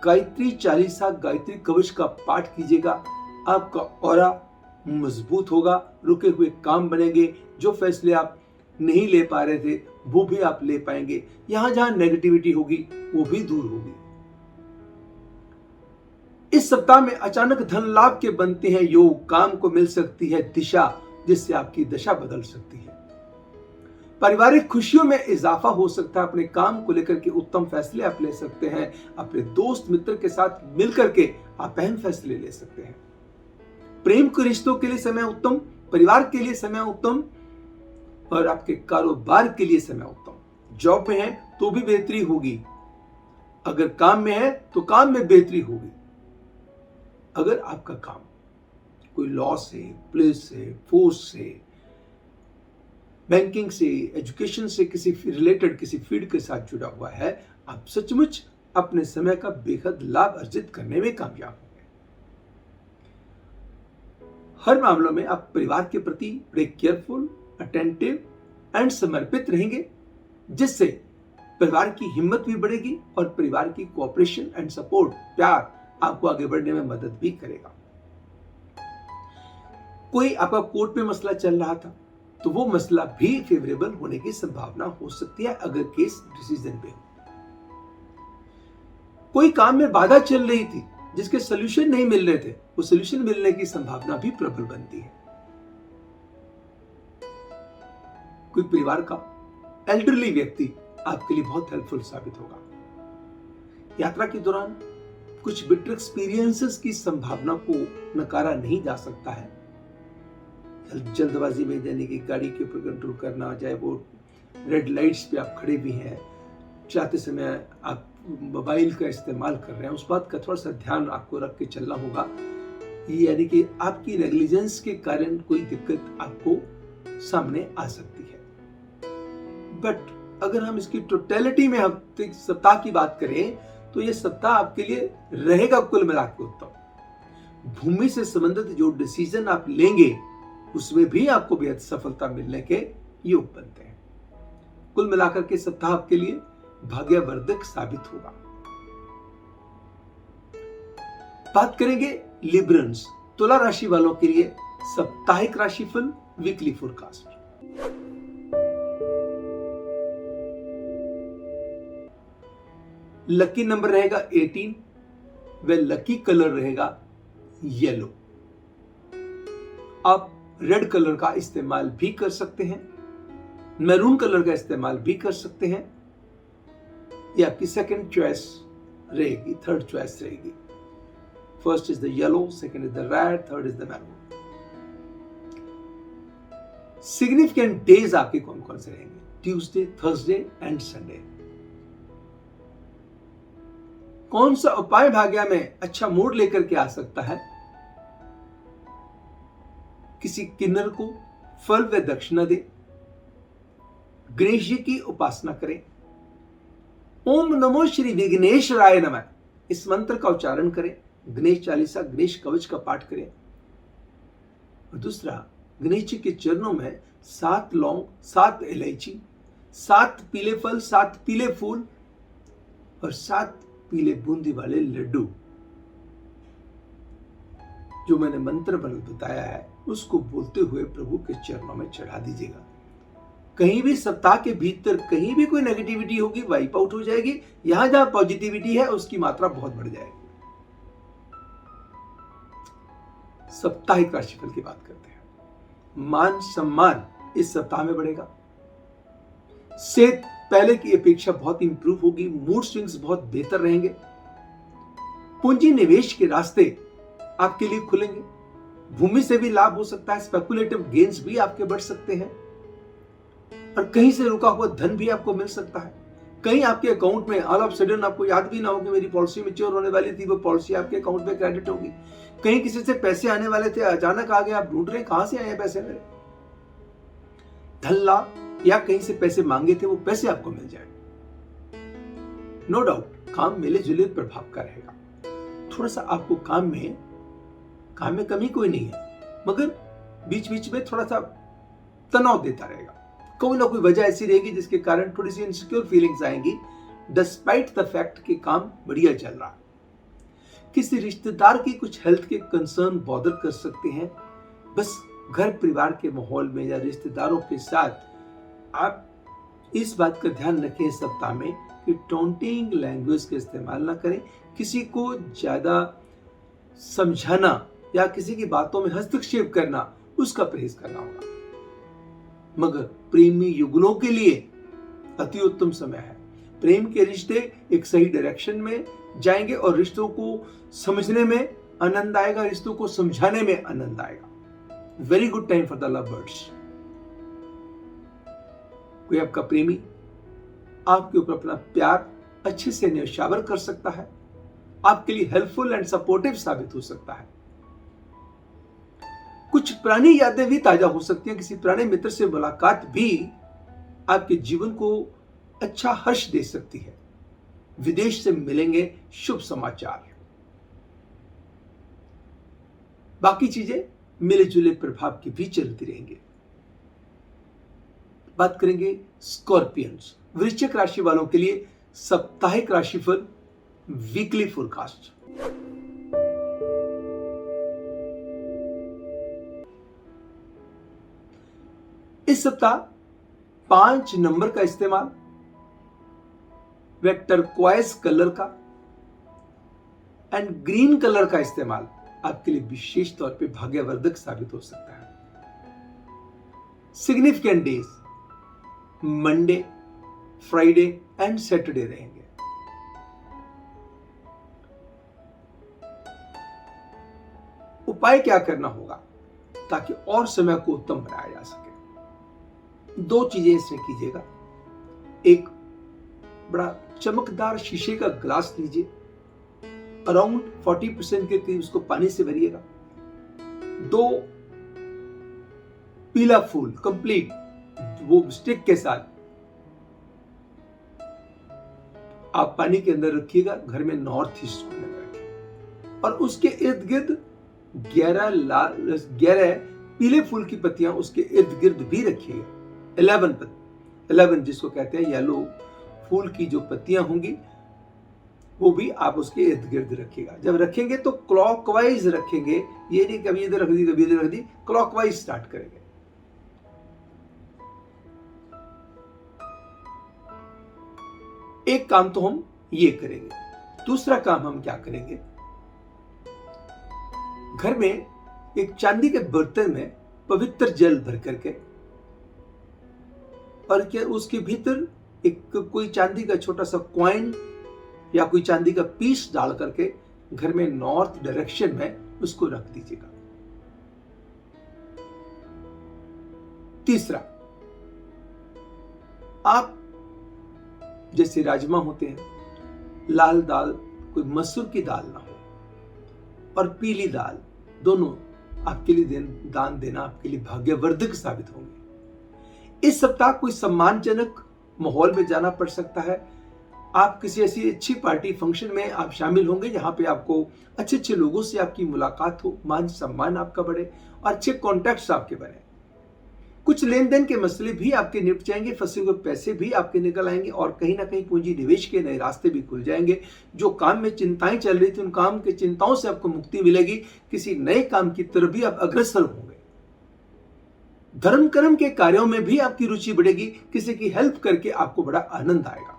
गायत्री चालीसा, गायत्री कवच का पाठ कीजिएगा। आपका ऑरा मजबूत होगा, रुके हुए काम बनेंगे, जो फैसले आप नहीं ले पा रहे थे वो भी आप ले पाएंगे, यहां जहां नेगेटिविटी होगी वो भी दूर होगी। इस सप्ताह में अचानक धन लाभ के बनते हैं योग, काम को मिल सकती है दिशा जिससे आपकी दशा बदल सकती है। पारिवारिक खुशियों में इजाफा हो सकता है, अपने काम को लेकर के उत्तम फैसले आप ले सकते हैं। अपने दोस्त मित्र के साथ मिलकर के आप अहम फैसले ले सकते हैं। प्रेम के रिश्तों के लिए समय उत्तम, परिवार के लिए समय उत्तम और आपके कारोबार के लिए समय उत्तम। जॉब में है तो भी बेहतरी होगी, अगर काम में है तो काम में बेहतरी होगी। अगर आपका काम कोई लॉ से, पुलिस से, फोर्स से, बैंकिंग से, एजुकेशन से किसी रिलेटेड किसी फील्ड के साथ जुड़ा हुआ है, आप सचमुच अपने समय का बेहद लाभ अर्जित करने में कामयाब होंगे। हर मामलों में आप परिवार के प्रति बड़े केयरफुल, अटेंटिव एंड समर्पित रहेंगे, जिससे परिवार की हिम्मत भी बढ़ेगी और परिवार की कोऑपरेशन एंड सपोर्ट, प्यार आपको आगे बढ़ने में मदद भी करेगा। कोई आपका कोर्ट में मसला चल रहा था तो वो मसला भी फेवरेबल होने की संभावना हो सकती है, अगर केस डिसीजन पे हो। कोई काम में बाधा चल रही थी जिसके सोल्यूशन नहीं मिल रहे थे, वो सोल्यूशन मिलने की संभावना भी प्रबल बनती है। कोई परिवार का एल्डरली व्यक्ति आपके लिए बहुत हेल्पफुल साबित होगा। यात्रा के दौरान कुछ बिटर एक्सपीरियंसेस की संभावना को नकारा नहीं जा सकता है। जल्दबाजी में यानी कि गाड़ी के ऊपर कंट्रोल करना, चाहे वो रेड लाइट्स पे आप खड़े भी हैं, चाहते समय आप मोबाइल का इस्तेमाल कर रहे हैं, उस बात का थोड़ा सा ध्यान आपको रख के चलना होगा। यानी कि आपकी नेग्लिजेंस के कारण कोई दिक्कत आपको सामने आ सकती है। बट अगर हम इसकी टोटलिटी में हफ्ते सप्ताह की बात करें तो ये सप्ताह आपके लिए रहेगा कुल मिलाकर उत्तम। भूमि से संबंधित जो डिसीजन आप लेंगे उसमें भी आपको बेहद सफलता मिलने के योग बनते हैं। कुल मिलाकर के सप्ताह आपके लिए भाग्यवर्धक साबित होगा। बात करेंगे लिब्रन्स, तुला राशि वालों के लिए साप्ताहिक राशिफल, वीकली फोरकास्ट। लकी नंबर रहेगा 18 व लकी कलर रहेगा येलो। आप रेड कलर का इस्तेमाल भी कर सकते हैं, मैरून कलर का इस्तेमाल भी कर सकते हैं, ये आपकी सेकंड चॉइस रहेगी, थर्ड चॉइस रहेगी। First is the yellow, second is the red, third is the maroon. Significant days आपके कौन कौन से रहेंगे? Tuesday, Thursday and Sunday. कौन सा उपाय भाग्य में अच्छा मूड लेकर के आ सकता है? किसी किन्नर को फल व दक्षिणा दे, गणेश जी की उपासना करें, ओम नमो श्री विघ्नेश्वराय नमः इस मंत्र का उच्चारण करें, गणेश चालीसा, गणेश कवच का पाठ करें। और दूसरा, गणेश जी के चरणों में 7 लौंग, 7 इलायची, 7 पीले फल, 7 पीले फूल और 7 पीले बूंदी वाले लड्डू, जो मैंने मंत्र बताया है, उसको बोलते हुए प्रभु के चरणों में चढ़ा दीजिएगा। कहीं भी सप्ताह के भीतर कहीं भी कोई नेगेटिविटी होगी, वाइप आउट हो जाएगी। यहां जहां पॉजिटिविटी है उसकी मात्रा बहुत बढ़ जाएगी। साप्ताहिक राशिफल की बात करते हैं। मान सम्मान इस सप्ताह में बढ़ेगा, सेहत पहले की अपेक्षा बहुत इंप्रूव होगी, मूड स्विंग्स बहुत बेहतर रहेंगे, पूंजी निवेश के रास्ते आपके लिए खुलेंगे, भूमि से भी लाभ हो सकता है, स्पेकुलेटिव गेन्स भी आपके बढ़ सकते हैं और कहीं से रुका हुआ धन भी आपको मिल सकता है। कहीं आपके अकाउंट में ऑल ऑफ सडन आपको याद भी ना हो कि मेरी पॉलिसी मैच्योर होने वाली थी, वो पॉलिसी आपके अकाउंट में क्रेडिट होगी। कहीं किसी से पैसे आने वाले थे, अचानक आ गए, आप ढूंढ रहे हैं कहां से आए पैसे मेरे। धन लाभ या कहीं से पैसे मांगे थे, वो पैसे आपको मिल जाए। नो डाउट काम मिले जुले प्रभाव का रहेगा। थोड़ा सा आपको काम में कमी कोई नहीं है, मगर बीच बीच में थोड़ा सा तनाव देता रहेगा। कोई ना कोई वजह ऐसी रहेगी जिसके कारण थोड़ी सी इनसिक्योर फीलिंग्स आएंगी, डिस्पाइट द फैक्ट कि काम बढ़िया चल रहा है। किसी रिश्तेदार की कुछ हेल्थ के कंसर्न बॉदर कर सकते हैं। बस घर परिवार के माहौल में या रिश्तेदारों के साथ आप इस बात का ध्यान रखें इस सप्ताह में कि टॉन्टिंग लैंग्वेज का इस्तेमाल ना करें। किसी को ज्यादा समझाना या किसी की बातों में हस्तक्षेप करना, उसका परहेज करना होगा। मगर प्रेमी युगलों के लिए अति उत्तम समय है। प्रेम के रिश्ते एक सही डायरेक्शन में जाएंगे और रिश्तों को समझने में आनंद आएगा, रिश्तों को समझाने में आनंद आएगा। Very good time for the love birds. कोई आपका प्रेमी आपके ऊपर अपना प्यार अच्छे से न्यौछावर कर सकता है, आपके लिए हेल्पफुल एंड सपोर्टिव साबित हो सकता है। कुछ पुरानी यादें भी ताजा हो सकती हैं। किसी पुराने मित्र से मुलाकात भी आपके जीवन को अच्छा हर्ष दे सकती है। विदेश से मिलेंगे शुभ समाचार। बाकी चीजें मिले जुले प्रभाव की भी चलती रहेंगे। बात करेंगे स्कॉर्पियंस, वृश्चिक राशि वालों के लिए साप्ताहिक राशिफल, वीकली फोरकास्ट। इस सप्ताह 5 नंबर का इस्तेमाल, व टर्क्वाइज कलर का एंड ग्रीन कलर का इस्तेमाल आपके लिए विशेष तौर पे भाग्यवर्धक साबित हो सकता है। Significant days Monday, Friday and Saturday रहेंगे। उपाय क्या करना होगा ताकि और समय को उत्तम बनाया जा सके? 2 चीजें इसमें कीजिएगा। एक बड़ा चमकदार शीशे का ग्लास लीजिए, अराउंड 40% के करीब उसको पानी से भरिएगा। 2 पीला फूल कंप्लीट वो स्टिक के साथ आप पानी के अंदर रखिएगा। घर में नॉर्थ ईस्ट कोने में रखिए और उसके इर्द गिर्द 11 पीले फूल की पत्तियां उसके इर्द गिर्द भी रखिएगा। 11 जिसको कहते हैं येलो फूल की जो पत्तियां होंगी वो भी आप उसके इर्द गिर्द रखिएगा। जब रखेंगे तो क्लॉकवाइज रखेंगे, ये नहीं कभी इधर रख दी कभी इधर रख दी, क्लॉकवाइज स्टार्ट करेंगे। एक काम तो हम ये करेंगे। दूसरा काम हम क्या करेंगे, घर में एक चांदी के बर्तन में पवित्र जल भर करके और क्या उसके भीतर एक कोई चांदी का छोटा सा कॉइन या कोई चांदी का पीस डाल करके घर में नॉर्थ डायरेक्शन में उसको रख दीजिएगा। तीसरा, आप जैसे राजमा होते हैं, लाल दाल, कोई मसूर की दाल ना हो, और पीली दाल, दोनों आपके लिए दान देना आपके लिए भाग्यवर्धक साबित होंगे। इस सप्ताह कोई सम्मानजनक माहौल में जाना पड़ सकता है। आप किसी ऐसी अच्छी पार्टी फंक्शन में आप शामिल होंगे जहां पे आपको अच्छे अच्छे लोगों से आपकी मुलाकात हो, मान सम्मान आपका बढ़े और अच्छे कॉन्टैक्ट्स आपके बने। कुछ लेन देन के मसले भी आपके निपट जाएंगे, फंसे हुए पैसे भी आपके निकल आएंगे और कहीं ना कहीं पूंजी निवेश के नए रास्ते भी खुल जाएंगे। जो काम में चिंताएं चल रही थी, उन काम की चिंताओं से आपको मुक्ति मिलेगी। किसी नए काम की तरफ भी आप अग्रसर होंगे। धर्म कर्म के कार्यों में भी आपकी रुचि बढ़ेगी। किसी की हेल्प करके आपको बड़ा आनंद आएगा।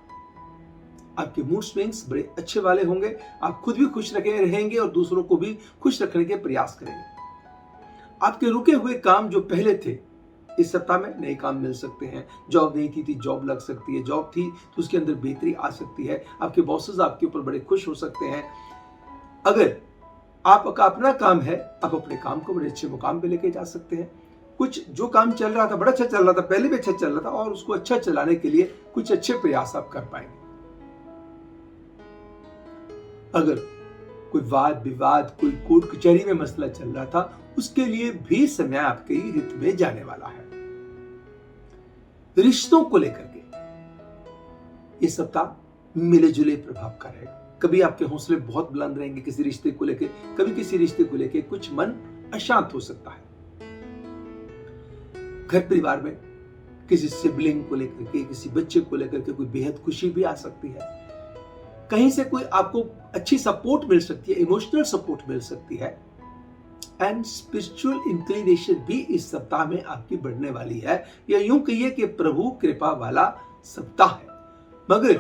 आपके मूड स्विंग्स बड़े अच्छे वाले होंगे। आप खुद भी खुश रहेंगे और दूसरों को भी खुश रखने के प्रयास करेंगे। आपके रुके हुए काम जो पहले थे, इस सप्ताह में नए काम मिल सकते हैं। जॉब नहीं थी जॉब लग सकती है, जॉब थी तो उसके अंदर बेहतरी आ सकती है। आपके बॉसेस आपके ऊपर बड़े खुश हो सकते हैं। अगर आपका अपना काम है, आप अपने काम को बड़े अच्छे मुकाम पे लेके जा सकते हैं। कुछ जो काम चल रहा था, बड़ा अच्छा चल रहा था, पहले भी अच्छा चल रहा था और उसको अच्छा चलाने के लिए कुछ अच्छे प्रयास आप कर पाएंगे। अगर कोई वाद विवाद, कोई कोर्ट कचहरी में मसला चल रहा था, उसके लिए भी समय आपके हित में जाने वाला है। रिश्तों को लेकर के ये सप्ताह मिले जुले प्रभाव का रहेगा। कभी आपके हौसले बहुत बुलंद रहेंगे किसी रिश्ते को लेकर, कभी किसी रिश्ते को लेकर कुछ मन अशांत हो सकता है। घर परिवार में किसी सिबलिंग को लेकर के, किसी बच्चे को लेकर के कोई बेहद खुशी भी आ सकती है। कहीं से कोई आपको अच्छी सपोर्ट मिल सकती है, इमोशनल सपोर्ट मिल सकती है। एंड स्पिरिचुअल इंक्लिनेशन भी इस सप्ताह में आपकी बढ़ने वाली है। या यूं कहिए कि प्रभु कृपा वाला सप्ताह है। मगर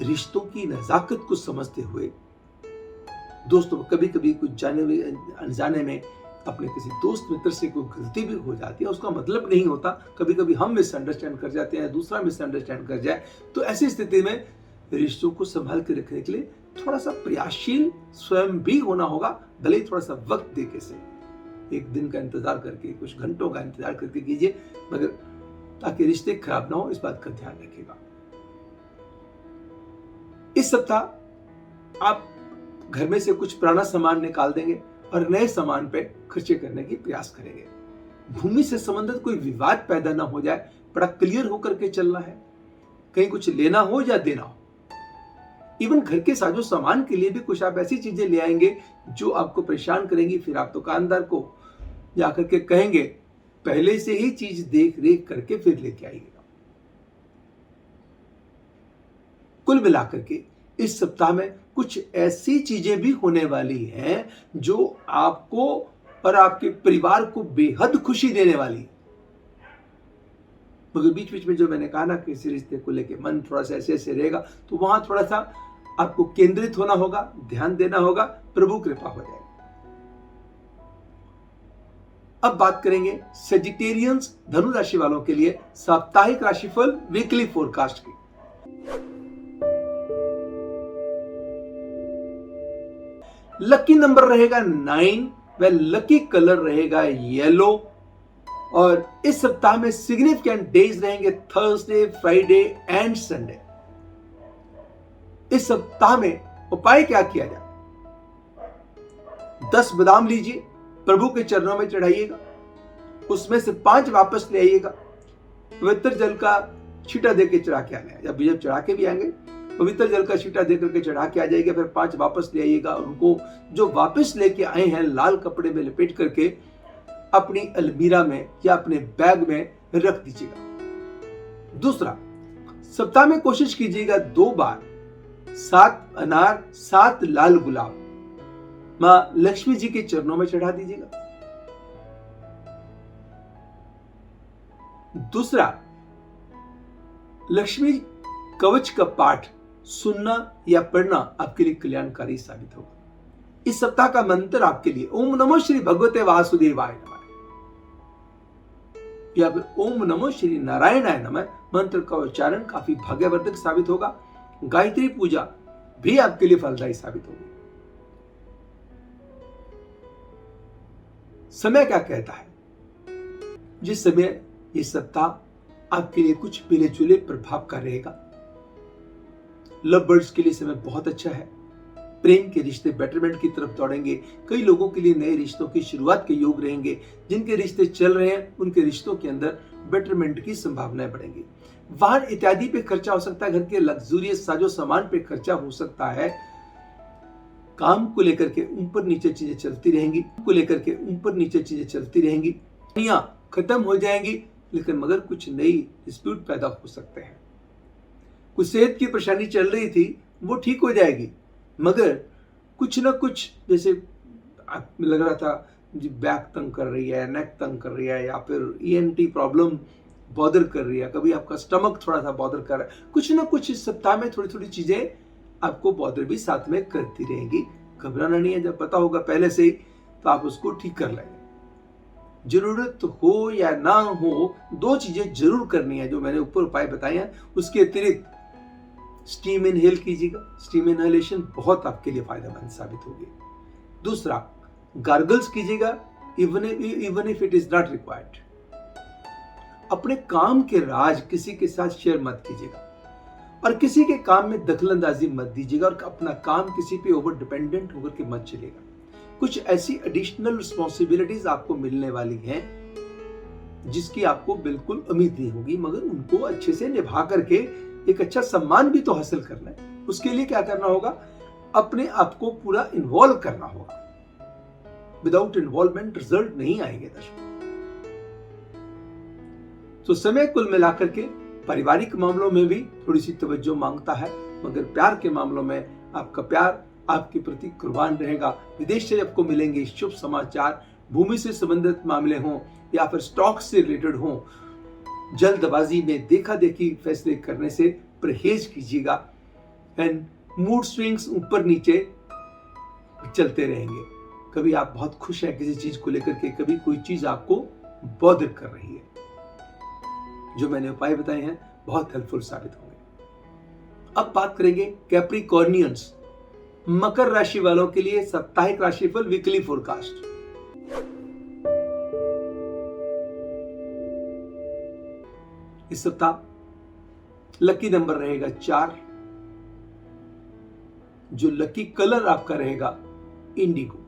रिश्तों की नजाकत को समझते हुए दोस्तों, कभी कभी कुछ जाने अनजाने में अपने किसी दोस्त मित्र से कोई गलती भी हो जाती है, उसका मतलब नहीं होता। कभी कभी हम मिसअंडरस्टैंड कर जाते हैं, दूसरा मिसअंडरस्टैंड कर जाए, तो ऐसी स्थिति में रिश्तों को संभाल के रखने के लिए थोड़ा सा प्रयासशील स्वयं भी होना होगा। भले ही थोड़ा सा वक्त देके से, एक दिन का इंतजार करके, कुछ घंटों का इंतजार करके कीजिए, मगर ताकि रिश्ते खराब ना हो, इस बात का ध्यान रखिएगा। इस सप्ताह आप घर में से कुछ पुराना सामान निकाल देंगे और नए सामान पे खर्चे करने की प्रयास करेंगे। भूमि से संबंधित कोई विवाद पैदा ना हो जाए, बड़ा क्लियर होकर के चलना है। कहीं कुछ लेना हो या देना हो, इवन घर के साजो सामान के लिए भी कुछ आप ऐसी चीजें ले आएंगे जो आपको परेशान करेंगी। फिर आप दुकानदार को जाकर के कहेंगे पहले से ही चीज देख रेख करके फिर लेके आइएगा। कुल मिलाकर के इस सप्ताह में कुछ ऐसी चीजें भी होने वाली हैं जो आपको और आपके परिवार को बेहद खुशी देने वाली। मगर बीच बीच में जो मैंने कहा ना, किसी रिश्ते को लेके मन थोड़ा सा ऐसे ऐसे रहेगा, तो वहां थोड़ा सा आपको केंद्रित होना होगा, ध्यान देना होगा। प्रभु कृपा हो जाएगी। अब बात करेंगे सेजिटेरियंस, धनु राशि वालों के लिए साप्ताहिक राशिफल, वीकली फोरकास्ट की। लकी नंबर रहेगा 9 व लकी कलर रहेगा येलो। और इस सप्ताह में सिग्निफिकेंट डेज रहेंगे थर्सडे, फ्राइडे एंड संडे। इस सप्ताह में उपाय क्या किया जाए? 10 बादाम लीजिए, प्रभु के चरणों में चढ़ाइएगा, उसमें से 5 वापस ले आइएगा। पवित्र जल का छींटा देकर चढ़ा के आना है। जब चढ़ा के भी आएंगे, पवित्र जल का छींटा देकर के चढ़ा के आ जाएगा, फिर 5 वापस ले आइएगा और उनको जो वापस लेके आए हैं लाल कपड़े में लपेट करके अपनी अलमीरा में या अपने बैग में रख दीजिएगा। दूसरा, सप्ताह में कोशिश कीजिएगा 2 बार 7 अनार 7 लाल गुलाब मां लक्ष्मी जी के चरणों में चढ़ा दीजिएगा। दूसरा, लक्ष्मी कवच का पाठ सुनना या पढ़ना आपके लिए कल्याणकारी साबित होगा। इस सप्ताह का मंत्र आपके लिए ओम नमो श्री भगवते वासुदेवाय नमः या फिर ओम नमो श्री नारायणाय नमः मंत्र का उच्चारण काफी भाग्यवर्धक साबित होगा। गायत्री पूजा भी आपके लिए फलदायी साबित होगी। समय क्या कहता है? जिस समय ये सप्ताह आपके लिए कुछ मिले जुले प्रभाव का रहेगा। लव बर्ड्स के लिए समय बहुत अच्छा है। प्रेम के रिश्ते बेटरमेंट की तरफ दौड़ेंगे। कई लोगों के लिए नए रिश्तों की शुरुआत के योग रहेंगे। जिनके रिश्ते चल रहे हैं उनके रिश्तों के अंदर बेटरमेंट की संभावनाएं बढ़ेंगी। वाहन इत्यादि पे खर्चा हो सकता है। घर के लग्जूरियस साजो सामान पे खर्चा हो सकता है। काम को लेकर के ऊपर नीचे चीजें चलती रहेंगी। खत्म हो जाएंगी, लेकिन मगर कुछ नई डिस्प्यूट पैदा हो सकते हैं। कुछ सेहत की परेशानी चल रही थी, वो ठीक हो जाएगी, मगर कुछ ना कुछ जैसे लग रहा था बैक तंग कर रही है, नेक तंग कर रही है, या फिर ENT प्रॉब्लम बॉदर कर रही है, कभी आपका स्टमक थोड़ा सा बॉदर कर रहा है। कुछ ना कुछ इस सप्ताह में थोड़ी थोड़ी चीजें आपको बॉदर भी साथ में करती रहेंगी। घबराना नहीं है, जब पता होगा पहले से ही तो आप उसको ठीक कर लेंगे। जरूरत हो या ना हो, दो चीजें जरूर करनी है जो मैंने ऊपर उपाय बताए हैं। उसके अतिरिक्त स्टीम इनहेल कीजिएगा। स्टीम इनहेलेशन बहुत आपके लिए फायदेमंद साबित होगी। दूसरा, गार्गल्स कीजिएगा even if it is not required. अपने काम के राज किसी के साथ शेयर मत कीजिएगा और किसी के काम में दखलंदाजी मत दीजिएगा और अपना काम किसी पे ओवर डिपेंडेंट होकर के मत चलेगा। कुछ ऐसी एडिशनल रिस्पॉन्सिबिलिटीज आपको मिलने वाली हैं जिसकी आपको बिल्कुल उम्मीद नहीं होगी, मगर उनको अच्छे से निभा करके एक अच्छा सम्मान भी तो हासिल करना है। उसके लिए क्या करना होगा? अपने आप को पूरा इन्वॉल्व करना होगा। विदाउट इन्वॉल्वमेंट रिजल्ट नहीं आएंगे दर्शकों। तो समय कुल मिलाकर के पारिवारिक मामलों में भी थोड़ी सी तवज्जो मांगता है, मगर प्यार के मामलों में आपका प्यार आपके प्रति कुर्बान रहेगा। विदेश से आपको मिलेंगे शुभ समाचार। भूमि से संबंधित मामले हों या फिर स्टॉक से रिलेटेड हों, जल्दबाजी में देखा देखी फैसले करने से परहेज कीजिएगा। एंड मूड स्विंग्स ऊपर नीचे चलते रहेंगे। कभी आप बहुत खुश हैं किसी चीज को लेकर के, कभी कोई चीज आपको बॉदर कर रही है। जो मैंने उपाय बताए हैं बहुत हेल्पफुल साबित होंगे। अब बात करेंगे कैप्रिकॉर्नियंस, मकर राशि वालों के लिए साप्ताहिक राशिफल वीकली फोरकास्ट। इस सप्ताह लकी नंबर रहेगा 4। जो लकी कलर आपका रहेगा Indigo.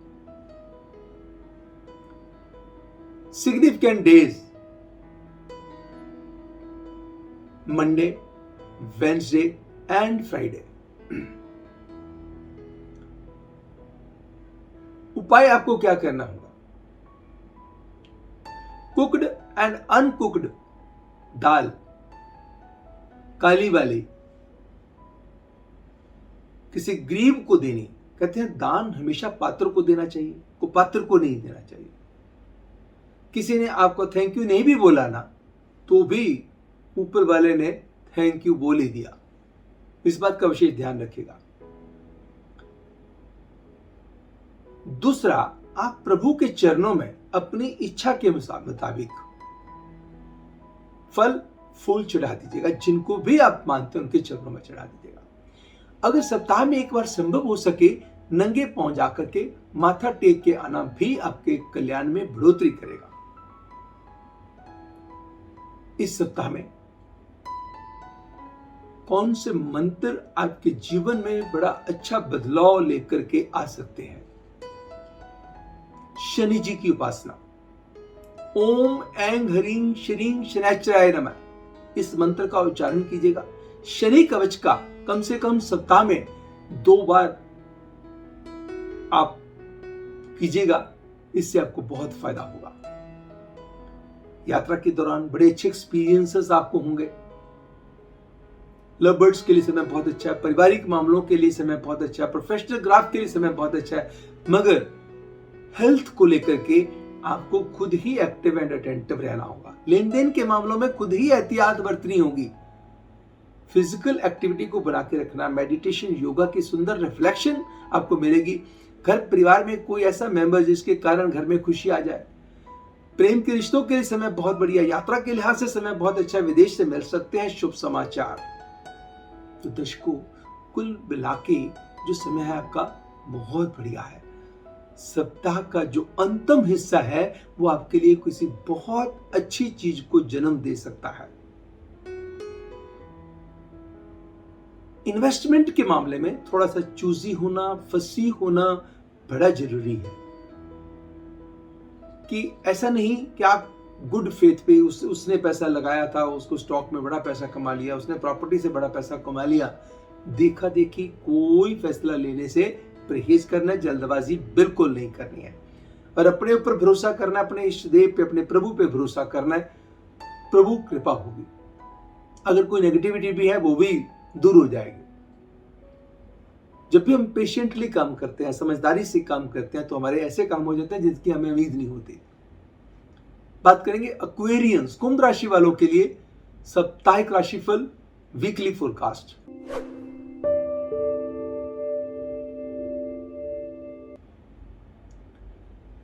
Significant days Monday, Wednesday and Friday. उपाय आपको क्या करना होगा? कुक्ड एंड अनकुक्ड दाल काली वाली किसी गरीब को देनी। कहते हैं दान हमेशा पात्र को देना चाहिए, को पात्र को नहीं देना चाहिए। किसी ने आपको थैंक यू नहीं भी बोला ना, तो भी ऊपर वाले ने थैंक यू बोल ही दिया। इस बात का विशेष ध्यान रखिएगा। दूसरा, आप प्रभु के चरणों में अपनी इच्छा के मुताबिक फल फूल चढ़ा दीजिएगा। जिनको भी आप मानते हैं उनके चरणों में चढ़ा दीजिएगा। अगर सप्ताह में एक बार संभव हो सके, नंगे पांव जाकर के माथा टेक के आना भी आपके कल्याण में बढ़ोतरी करेगा। इस सप्ताह में कौन से मंत्र आपके जीवन में बड़ा अच्छा बदलाव लेकर के आ सकते हैं? शनि जी की उपासना। ओम ऐं ह्रीं श्रीं शनैश्चराय नमः, इस मंत्र का उच्चारण कीजिएगा। शनि कवच का कम से कम सप्ताह में 2 बार आप कीजिएगा। इससे आपको बहुत फायदा होगा। यात्रा के दौरान बड़े अच्छे एक्सपीरियंसेस आपको होंगे। लव बर्ड्स के लिए समय बहुत अच्छा है। पारिवारिक मामलों के लिए समय बहुत अच्छा है। प्रोफेशनल ग्राफ के लिए समय बहुत अच्छा है। मगर हेल्थ को लेकर के आपको खुद ही एक्टिव एंड अटेंटिव रहना होगा। लेन देन के मामलों में खुद ही एहतियात बरतनी होगी। फिजिकल एक्टिविटी को बना के रखना, मेडिटेशन, योगा की सुंदर रिफ्लेक्शन आपको मिलेगी। घर परिवार में कोई ऐसा मेंबर जिसके कारण घर में खुशी आ जाए। प्रेम के रिश्तों के लिए समय बहुत बढ़िया, यात्रा के लिहाज से समय बहुत अच्छा, विदेश से मिल सकते हैं शुभ समाचार। तो दर्शकों, कुल मिला के जो समय है आपका बहुत बढ़िया है। सप्ताह का जो अंतिम हिस्सा है वो आपके लिए किसी बहुत अच्छी चीज को जन्म दे सकता है। इन्वेस्टमेंट के मामले में थोड़ा सा चूजी होना, फसी होना बड़ा जरूरी है कि ऐसा नहीं कि आप गुड फेथ पे उसने पैसा लगाया था, उसको स्टॉक में बड़ा पैसा कमा लिया, उसने प्रॉपर्टी से बड़ा पैसा कमा लिया। देखा देखी कोई फैसला लेने से परहेज करना, जल्दबाजी बिल्कुल नहीं करनी है और अपने ऊपर भरोसा करना, अपने इष्ट देव पे, अपने प्रभु पे भरोसा करना है। प्रभु कृपा होगी। अगर कोई नेगेटिविटी भी है वो भी दूर हो जाएगी। जब भी हम पेशेंटली काम करते हैं, समझदारी से काम करते हैं, तो हमारे ऐसे काम हो जाते हैं जिसकी हमें उम्मीद नहीं होती। बात करेंगे एक्वेरियंस, कुंभ राशि वालों के लिए साप्ताहिक राशिफल, वीकली फोरकास्ट।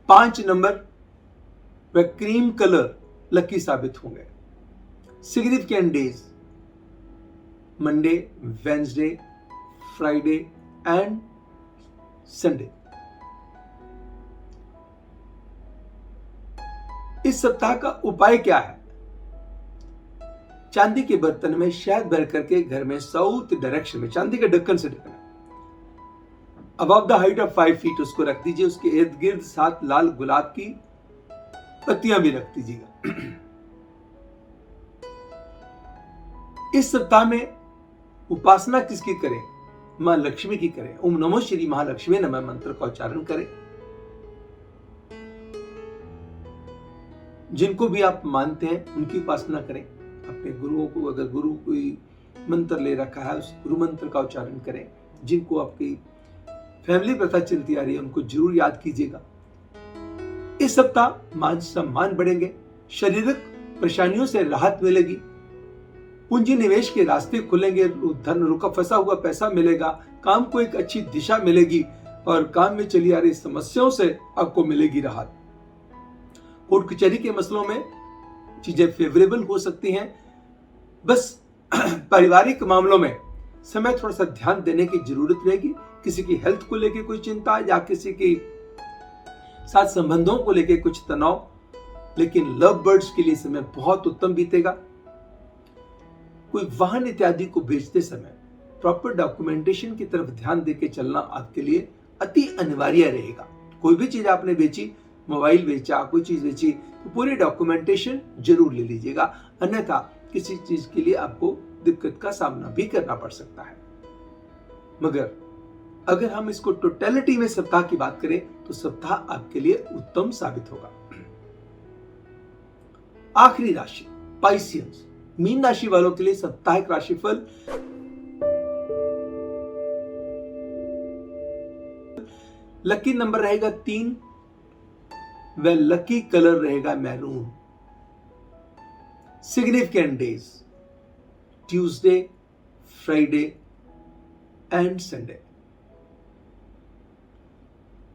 पांच नंबर व क्रीम कलर लकी साबित होंगे। Significant days Monday, Wednesday, Friday and Sunday. इस सप्ताह का उपाय क्या है? चांदी के बर्तन में शहद भर करके घर में साउथ डायरेक्शन में चांदी के ढक्कन से ढकना, above the height of 5 feet उसको रख दीजिए। उसके इर्द गिर्द 7 लाल गुलाब की पत्तियां भी रख दीजिएगा। इस सप्ताह में उपासना किसकी करें? मां लक्ष्मी की करें। ओम नमो श्री महालक्ष्मी नमः मंत्र का उच्चारण करें। जिनको भी आप मानते हैं उनकी उपासना करें। अपने गुरुओं को, अगर गुरु कोई मंत्र ले रखा है उस गुरु मंत्र का उच्चारण करें। जिनको आपकी फैमिली प्रथा चलती आ रही है उनको जरूर याद कीजिएगा। इस सप्ताह मान सम्मान बढ़ेंगे, शारीरिक परेशानियों से राहत मिलेगी, पूंजी निवेश के रास्ते खुलेंगे, धन रुका फंसा हुआ पैसा मिलेगा, काम को एक अच्छी दिशा मिलेगी और काम में चली आ रही समस्याओं से आपको मिलेगी राहत। कोर्ट कचहरी के मसलों में चीजें फेवरेबल हो सकती हैं। बस पारिवारिक मामलों में समय थोड़ा सा ध्यान देने की जरूरत रहेगी। किसी की हेल्थ को लेकर कोई चिंता या किसी के साथ संबंधों को लेकर कुछ तनाव, लेकिन लव बर्ड्स के लिए समय बहुत उत्तम बीतेगा। कोई वाहन इत्यादि को बेचते समय प्रॉपर डॉक्यूमेंटेशन की तरफ ध्यान देकर चलना आपके लिए अति अनिवार्य रहेगा। कोई भी चीज आपने बेची, मोबाइल बेचा, कोई चीज बेची, तो पूरी डॉक्यूमेंटेशन जरूर ले लीजिएगा, अन्यथा किसी चीज के लिए आपको दिक्कत का सामना भी करना पड़ सकता है। मगर अगर हम इसको टोटलिटी में सप्ताह की बात करें तो सप्ताह आपके लिए उत्तम साबित होगा। आखिरी राशि पाइसियंस, मीन राशि वालों के लिए साप्ताहिक राशिफल। लकी नंबर रहेगा 3 व लकी कलर रहेगा maroon. Significant days Tuesday, Friday and Sunday.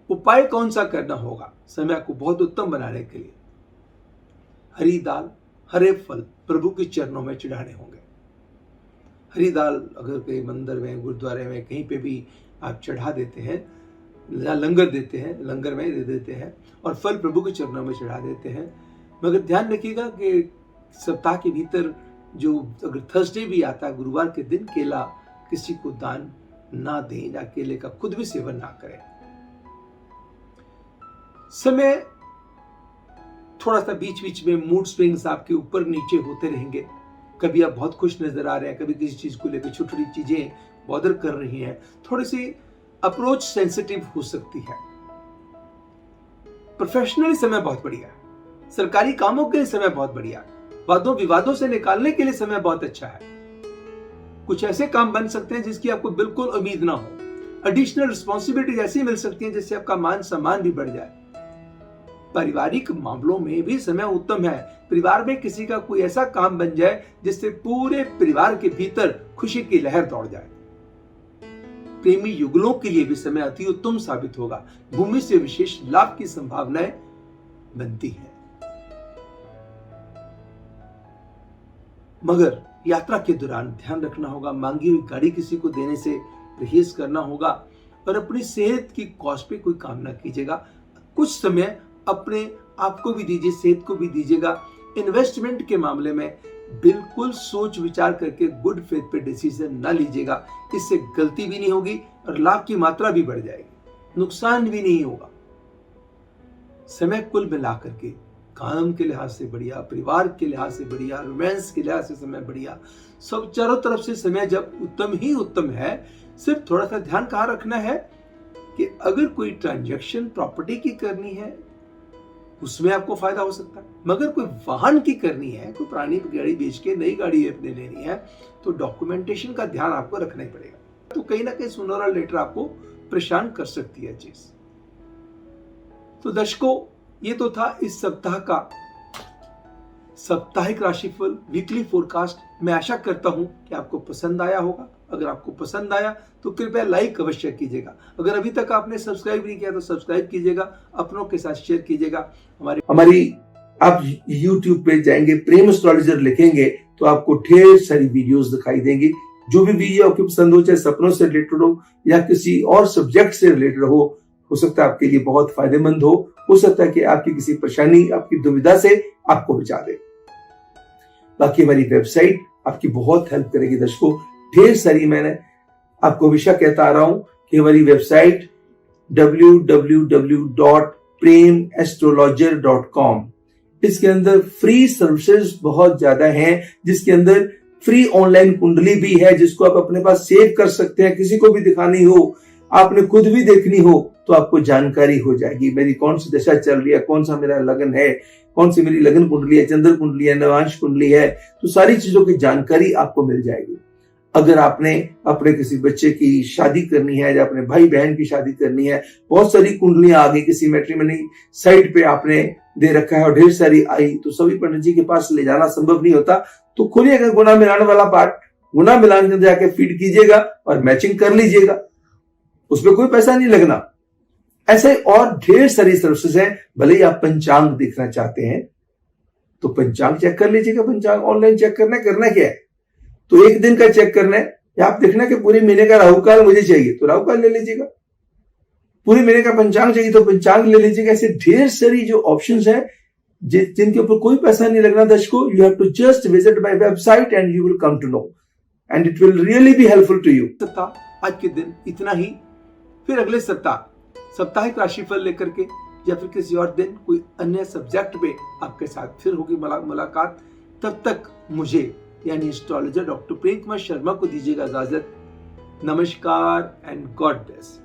उपाय कौन सा करना होगा समय को बहुत उत्तम बनाने के लिए? हरी दाल, हरे फल प्रभु के चरणों में चढ़ाने होंगे। हरी दाल अगर कहीं मंदिर में, गुरुद्वारे में, कहीं पे भी आप चढ़ा देते हैं या लंगर देते हैं, लंगर में दे देते हैं, और फल प्रभु के चरणों में चढ़ा देते हैं। मगर ध्यान रखिएगा कि सप्ताह के भीतर जो अगर थर्सडे भी आता है, गुरुवार के दिन केला किसी को दान ना दें या केले का खुद भी सेवन ना करें। समय थोड़ा सा बीच बीच में मूड स्विंग्स आपके ऊपर नीचे होते रहेंगे। कभी आप बहुत खुश नजर आ रहे हैं, कभी किसी चीज को लेकर छोटी छोटी चीजें बॉदर कर रही हैं, थोड़ी सी अप्रोच सेंसिटिव हो सकती है। प्रोफेशनली समय बहुत बढ़िया है, सरकारी कामों के लिए समय बहुत बढ़िया है, वादों विवादों से निकालने के लिए समय बहुत अच्छा है। कुछ ऐसे काम बन सकते हैं जिसकी आपको बिल्कुल उम्मीद ना हो। एडिशनल रिस्पॉन्सिबिलिटीज ऐसी मिल सकती हैं जिससे आपका मान सम्मान भी बढ़ जाए। पारिवारिक मामलों में भी समय उत्तम है। परिवार में किसी का कोई ऐसा काम बन जाए जिससे पूरे परिवार के भीतर खुशी की लहर दौड़ जाए। प्रेमी युगलों के लिए भी समय अति उत्तम साबित होगा। भूमि से विशेष लाभ की संभावनाएं बनती है। मगर यात्रा के दौरान ध्यान रखना होगा, मांगी हुई गाड़ी किसी को देने से परहेज करना होगा और अपनी सेहत की कॉस्ट पे कोई काम ना कीजिएगा। कुछ समय अपने आप को भी दीजिए, सेहत को भी दीजिएगा। इन्वेस्टमेंट के मामले में बिल्कुल सोच विचार करके गुड फेथ पे डिसीजन ना लीजिएगा। इससे गलती भी नहीं होगी और लाभ की मात्रा भी बढ़ जाएगी, नुकसान भी नहीं होगा। समय कुल मिलाकर के काम के लिहाज से बढ़िया, परिवार के लिहाज से बढ़िया, रोमांस के लिहाज से समय बढ़िया, सब चारों तरफ से समय जब उत्तम ही उत्तम है। सिर्फ थोड़ा सा ध्यान कहाँ रखना है कि अगर कोई ट्रांजैक्शन प्रॉपर्टी की करनी है उसमें आपको फायदा हो सकता है, मगर कोई वाहन की करनी है, कोई पुरानी गाड़ी बेच के नई गाड़ी अपने लेनी है, तो डॉक्यूमेंटेशन का ध्यान आपको रखना ही पड़ेगा। तो कहीं ना कहीं सूनर और लेटर आपको परेशान कर सकती है चीज। तो दर्शकों, ये तो था इस सप्ताह का साप्ताहिक राशिफल, वीकली फोरकास्ट। मैं आशा करता हूं कि आपको पसंद आया होगा। अगर आपको पसंद आया तो कृपया लाइक अवश्य कीजिएगा। अगर अभी तक आपने सब्सक्राइब नहीं किया तो सब्सक्राइब कीजिएगा, अपनों के साथ शेयर कीजिएगा। हमारी आप YouTube पे जाएंगे, प्रेम एस्ट्रोलॉजर लिखेंगे तो आपको ढेर सारी वीडियोस दिखाई देंगी। जो भी वीडियो आपको पसंद हो, चाहे सपनों से रिलेटेड हो या किसी और सब्जेक्ट से रिलेटेड हो सकता है आपके लिए बहुत फायदेमंद हो सकता है कि आपकी किसी परेशानी, आपकी दुविधा से आपको बचा दे। बाकी हमारी वेबसाइट आपकी बहुत हेल्प करेगी दर्शकों। ढेर सारी, मैंने आपको हमेशा कहता आ रहा हूं कि हमारी वेबसाइट www.premastrologer.com, इसके अंदर फ्री सर्विसेज बहुत ज्यादा हैं, जिसके अंदर फ्री ऑनलाइन कुंडली भी है जिसको आप अपने पास सेव कर सकते हैं। किसी को भी दिखानी हो, आपने खुद भी देखनी हो तो आपको जानकारी हो जाएगी मेरी कौन सी दशा चल रही है, कौन सा मेरा लगन है, कौन सी मेरी लगन कुंडली है, चंद्र कुंडली है, नवांश कुंडली है, तो सारी चीजों की जानकारी आपको मिल जाएगी। अगर आपने अपने किसी बच्चे की शादी करनी है या अपने भाई बहन की शादी करनी है, बहुत सारी कुंडलियां आ गई, किसी मैट्रिमनी साइट पे आपने दे रखा है और ढेर सारी आई, तो सभी पंडित जी के पास ले जाना संभव नहीं होता। तो खोलिएगा गुना मिलान वाला पार्ट, गुना मिलान के अंदर जाके फीड कीजिएगा और मैचिंग कर लीजिएगा, उसमें कोई पैसा नहीं लगना। ऐसे और ढेर सारी सर्विसेज हैं। भले ही आप पंचांग देखना चाहते हैं तो पंचांग चेक कर लीजिएगा। पंचांग ऑनलाइन चेक करना क्या है, तो एक दिन का चेक करना है या आप देखना कि पूरे महीने का राहुकाल मुझे चाहिए तो राहुकाल ले लीजिएगा, पूरे महीने का पंचांग चाहिए तो पंचांग ले लीजिएगा। ऐसे ढेर सारी जो ऑप्शंस हैं जिनके ऊपर कोई पैसा नहीं लगना दर्शकों। You have to just visit my website and you will come to know and it will really be helpful to you. आज के दिन इतना ही, फिर अगले सप्ताह साप्ताहिक राशिफल लेकर के या फिर किसी और दिन कोई अन्य सब्जेक्ट पे आपके साथ फिर होगी मुलाकात। तब तक मुझे यानी एस्ट्रोलॉजर डॉक्टर प्रेम कुमार शर्मा को दीजिएगा इजाजत। नमस्कार एंड गॉड ब्लेस।